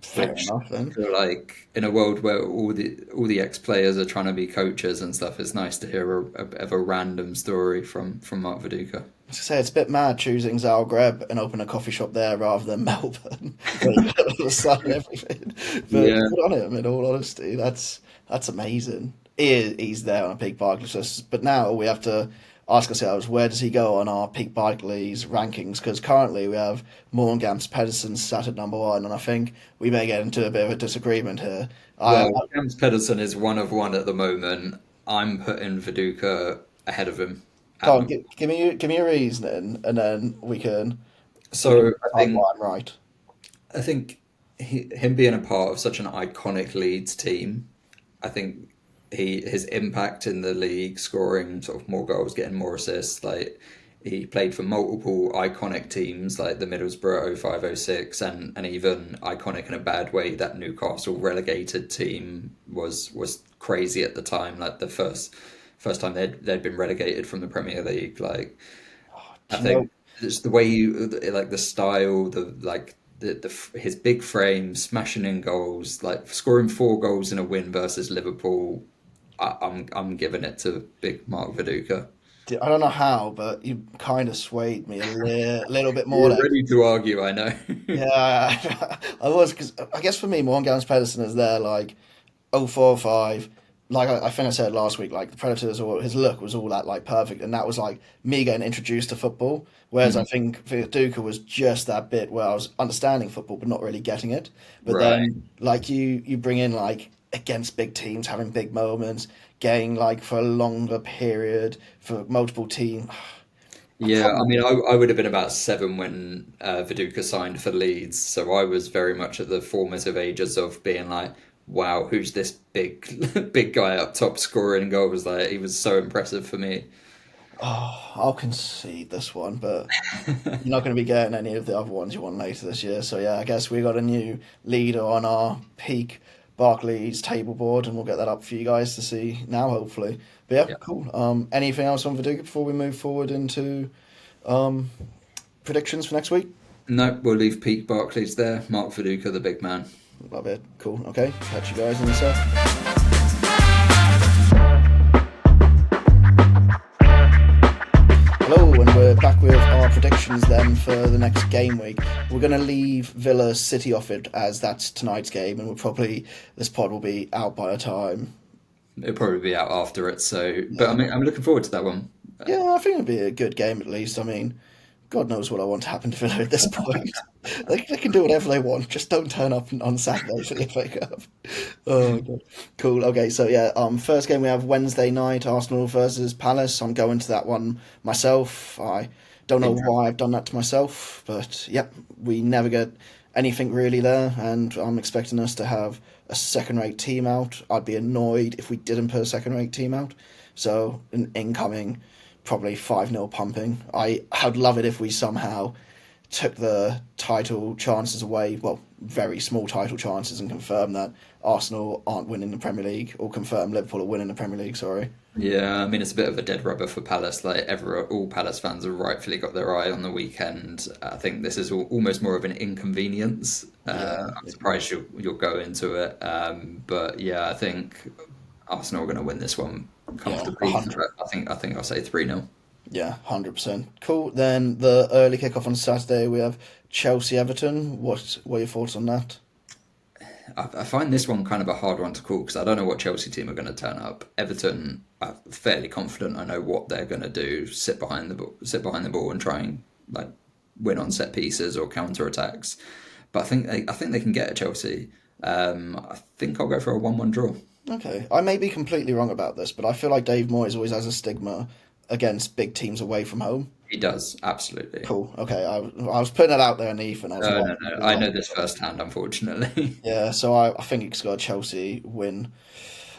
Fair Which enough I then. feel like in a world where all the ex players are trying to be coaches and stuff, it's nice to hear a bit of a random story from Mark Viduka. I was gonna say it's a bit mad choosing Zagreb and open a coffee shop there rather than Melbourne, where you got all the sun and everything. But Yeah, good on him. In all honesty, that's amazing. he's there on a Peak Barclays list. But now we have to ask ourselves, where does he go on our Peak Barclays rankings? Because currently we have Morgan Pedersen sat at number one, and I think we may get into a bit of a disagreement here. Well, James Pedersen is one of one at the moment. I'm putting Viduka ahead of him. Go on, give me a reasoning, and then we can So I decide think why I'm right. I think him being a part of such an iconic Leeds team, I think his impact in the league, scoring sort of more goals, getting more assists, like he played for multiple iconic teams like the Middlesbrough 0506 and even iconic in a bad way that Newcastle relegated team was crazy at the time, like the first time they'd been relegated from the Premier League. Like I Do you know? think it's the way you like the style, his big frame, smashing in goals, like scoring 4 goals in a win versus Liverpool. I'm giving it to big Mark Viduka. I don't know how, but you kind of swayed me a little bit more You're there. ready to argue, I know. Yeah, I was, because I guess for me, Morgan Pedersen is there like 0405. Like I think I said last week, like the Predators, or his look was all that like perfect, and that was like me getting introduced to football. Whereas I Mhm. think Duca was just that bit where I was understanding football but not really getting it. But Right. then like you bring in like against big teams, having big moments, getting like for a longer period for multiple teams. I Yeah, I probably mean, I would have been about 7 when Viduka signed for Leeds, so I was very much at the formative ages of being like, wow, who's this big big guy up top scoring goals? Like he was so impressive for me. I'll concede this one, but you're not going to be getting any of the other ones you want later this year. So yeah, I guess we got a new leader on our Peak Barclays table board, and we'll get that up for you guys to see now, hopefully. But yeah, Yeah. cool. Anything else on Viduka before we move forward into um, predictions for next week? No, we'll leave Peak Barclays there. Mark Viduka, the big man. Love it. Cool. Okay, catch you guys in a sec. Hello, and we're back with our predictions then for the next game week. We're going to leave Villa City off it as that's tonight's game, and this pod will be out by a time. It'll probably be out after it, so but Yeah, I'm looking forward to that one. yeah, I think it'll be a good game at least. I mean, God knows what I want to happen to Villa at this point. They can do whatever they want, just don't turn up on Saturday for the FA Cup. Oh, God. Cool. Okay, so yeah, first game we have Wednesday night, Arsenal versus Palace. I'm going to that one myself. I don't know why I've done that to myself, but yep, we never get anything really there, and I'm expecting us to have a second-rate team out. I'd be annoyed if we didn't put a second-rate team out. So an incoming, probably 5-0 pumping. I'd love it if we somehow took the title chances away, well, very small title chances, and confirm that Arsenal aren't winning the Premier League, or confirm Liverpool are winning the Premier League, sorry. Yeah, I mean it's a bit of a dead rubber for Palace. Like all Palace fans have rightfully got their eye on the weekend. I think this is almost more of an inconvenience. Yeah, I'm surprised you'll go into it, but yeah, I think Arsenal are going to win this one yeah, comfortably. 100. I think I'll say 3-0. Yeah, 100%. Cool. Then the early kickoff on Saturday, we have Chelsea Everton. What are your thoughts on that? I find this one kind of a hard one to call because I don't know what Chelsea team are going to turn up. Everton, I'm fairly confident I know what they're going to do: sit behind the ball, and try and like win on set pieces or counter attacks. But I think they can get at Chelsea. I think I'll go for a 1-1 draw. Okay, I may be completely wrong about this, but I feel like Dave Moyes always has a stigma against big teams away from home. He does absolutely. Cool. Okay, I was putting that out there, and Ethan, I was No, like, no, no. I know this firsthand, unfortunately. yeah. So I think it's got Chelsea win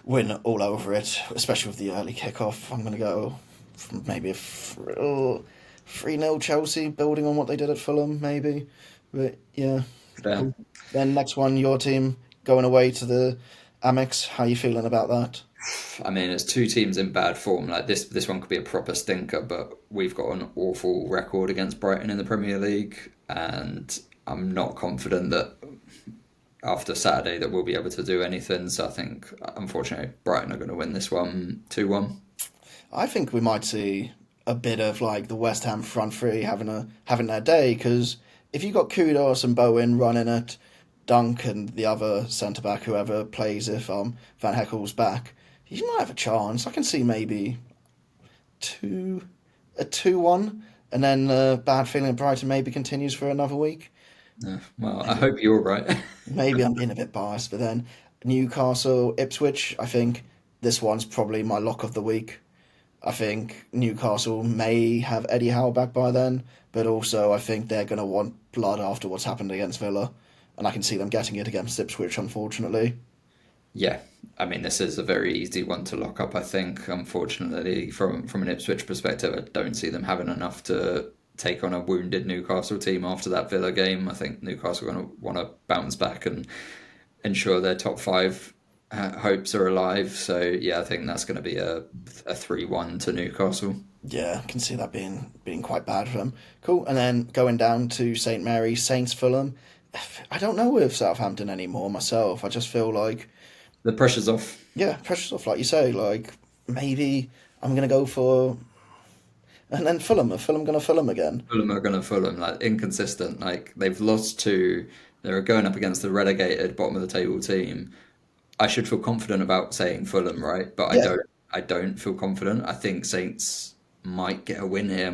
all over it, especially with the early kickoff. I'm gonna go for maybe a 3-0 Chelsea, building on what they did at Fulham, maybe. But yeah, Yeah. cool. Then next one, your team going away to the Amex. How you feeling about that? I mean, it's two teams in bad form. Like this one could be a proper stinker, but we've got an awful record against Brighton in the Premier League, and I'm not confident that after Saturday that we'll be able to do anything. So I think, unfortunately, Brighton are going to win this one 2-1. I think we might see a bit of like the West Ham front three having their day, because if you got Kudos and Bowen running at Dunk and the other centre back, whoever plays if Van Heckel's back, he might have a chance. I can see maybe two a 2-1, and then bad feeling at Brighton maybe continues for another week. Well, I Maybe hope you're right. maybe I'm being a bit biased, but then Newcastle, Ipswich. I think this one's probably my lock of the week. I think Newcastle may have Eddie Howe back by then, but also I think they're going to want blood after what's happened against Villa, and I can see them getting it against Ipswich, unfortunately. Yeah, I mean, this is a very easy one to lock up, I think. Unfortunately, from an Ipswich perspective, I don't see them having enough to take on a wounded Newcastle team after that Villa game. I think Newcastle are going to want to bounce back and ensure their top five hopes are alive. So, yeah, I think that's going to be a 3-1 to Newcastle. Yeah, I can see that being quite bad for them. Cool, and then going down to St Mary's, Saints Fulham. I don't know with Southampton anymore myself. I just feel like, The pressure's off. yeah, pressure stuff like you say. Like maybe I'm gonna go for, and then Fulham. Are Fulham gonna Fulham again? Fulham are going to Fulham, like inconsistent. Like they've lost to, they're going up against the relegated bottom of the table team. I should feel confident about saying Fulham, right? But I Yeah. don't. I don't feel confident. I think Saints might get a win here.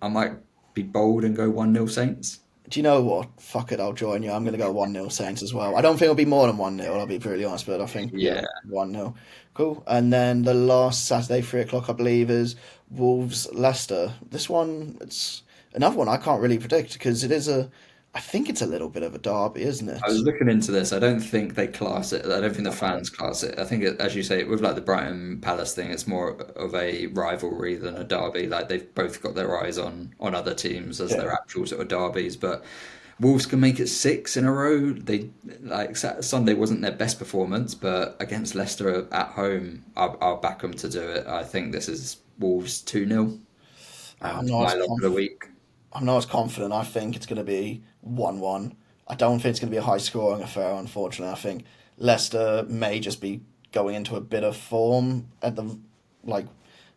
I might be bold and go 1-0 Saints. Do you know what? Fuck it, I'll join you. I'm gonna go 1-0 Saints as well. I don't think it'll be more than 1-0. I'll be brutally honest, but I think yeah, Yeah, 1-0. Cool. And then the last Saturday, 3 o'clock, I believe, is Wolves Leicester. This one, it's another one I can't really predict because it is a. I think it's a little bit of a derby, isn't I was it? looking into this. I don't think they class it. I don't think the fans class it. I think, as you say, with like the Brighton Palace thing, it's more of a rivalry than a derby. Like they've both got their eyes on other teams as Yeah. their actual sort of derbies. But Wolves can make it six in a row. They like Sunday wasn't their best performance, but against Leicester at home, I'll back them to do it. I think this is Wolves 2-0. I'm It's not my as lock of the week. I'm not as confident. I think it's going to be 1-1. I don't think it's going to be a high scoring affair, unfortunately. I think Leicester may just be going into a bit of form at the like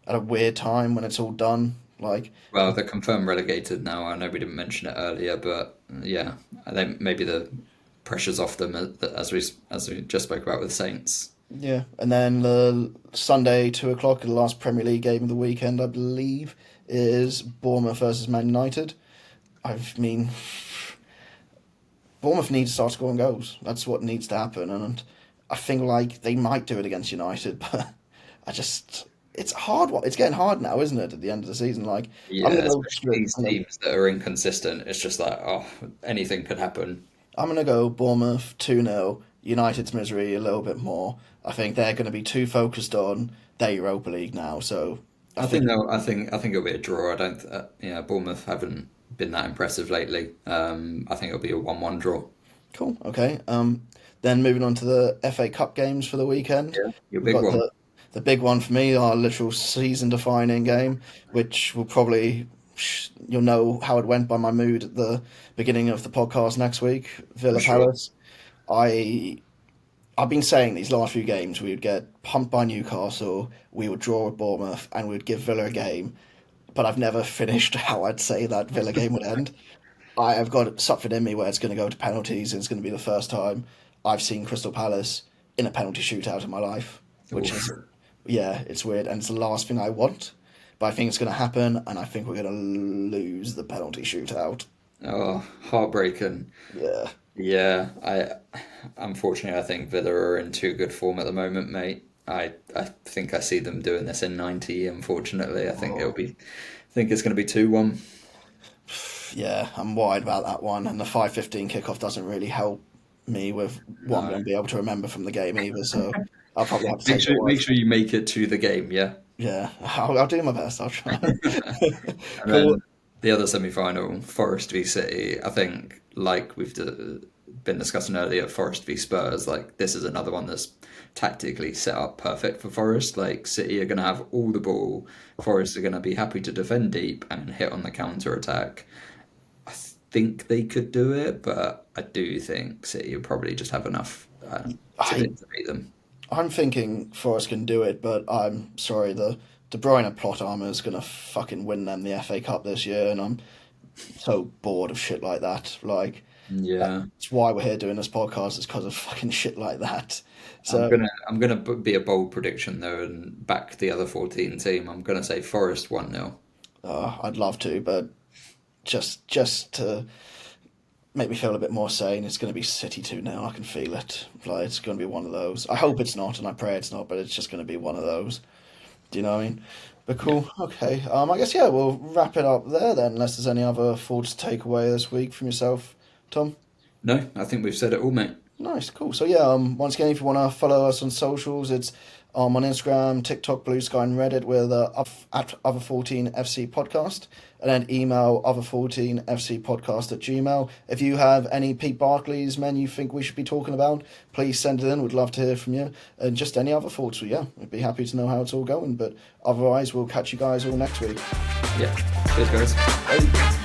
at a weird time when it's all done. Like Well, they're confirmed relegated now. I know we didn't mention it earlier, but yeah, I think maybe the pressure's off them as we just spoke about with Saints. yeah, and then the Sunday 2 o'clock, the last Premier League game of the weekend, I believe, is Bournemouth versus Man United. I mean, Bournemouth need to start scoring goals. That's what needs to happen, and I think like they might do it against United, but I just it's a hard. It's getting hard now, isn't it? At the end of the season, like I'm Yeah, gonna go. especially these teams that are inconsistent. It's just like, oh, anything could happen. I'm gonna go Bournemouth 2-0. United's misery a little bit more. I think they're going to be too focused on their Europa League now. So I I think think no, I think it'll be a draw. I don't. Yeah, Bournemouth haven't been that impressive lately. I think it'll be a 1-1 draw. cool. Okay. Then moving on to the FA Cup games for the weekend. Yeah, your We've big got one. the big one for me, our literal season defining game, which will probably you'll know how it went by my mood at the beginning of the podcast next week. For Villa sure. Palace. I I've been saying these last few games we would get pumped by Newcastle, we would draw with Bournemouth, and we'd give Villa a game. But I've never finished how I'd say that Villa game would end. I have got something in me where it's going to go to penalties. And it's going to be the first time I've seen Crystal Palace in a penalty shootout in my life, which Oof. is yeah, it's weird, and it's the last thing I want. But I think it's going to happen, and I think we're going to lose the penalty shootout. Oh, heartbreaking. Yeah, Yeah, I unfortunately I think Villa are in too good form at the moment, mate. I think I see them doing this in 90. Unfortunately, I think it's going to be 2-1. yeah, I'm worried about that one, and the 5:15 kickoff doesn't really help me with what I'm No. going to be able to remember from the game either. So I'll probably have to Make take sure your word make for sure it. you make it to the game, yeah. Yeah, I'll do my best. I'll try. And Cool. then the other semi-final, Forest v City. I think, like been discussing earlier, Forest v Spurs. Like this is another one that's tactically set up perfect for Forest. Like City are going to have all the ball. Forest are going to be happy to defend deep and hit on the counter attack. I think they could do it, but I do think City will probably just have enough I to beat them. I'm thinking Forest can do it, but I'm sorry, the De Bruyne plot armor is gonna fucking win them the FA Cup this year, and I'm so bored of shit like that. Like, Yeah. That's why we're here doing this podcast. It's because of fucking shit like that. I'm So, gonna I'm gonna be a bold prediction though and back the other 14 team. I'm gonna say Forest 1-0. I'd love to, but just to make me feel a bit more sane, it's going to be City 2-0. I can feel it. Like, it's going to be one of those. I hope it's not, and I pray it's not, but it's just going to be one of those. Do you know what I mean? But Yeah. cool. Okay. I guess, yeah, we'll wrap it up there then, unless there's any other thoughts to take away this week from yourself, Tom. No, I think we've said it all, mate. Nice, cool. So yeah, once again, if you want to follow us on socials, it's on Instagram, TikTok, Blue Sky, and Reddit with at Other14FC Podcast, and then email Other14FC Podcast at Gmail. If you have any Peak Barclaysmen you think we should be talking about, please send it in. We'd love to hear from you. And just any other thoughts, well, yeah, we'd be happy to know how it's all going. But otherwise, we'll catch you guys all next week. Yeah. Cheers, guys. Bye.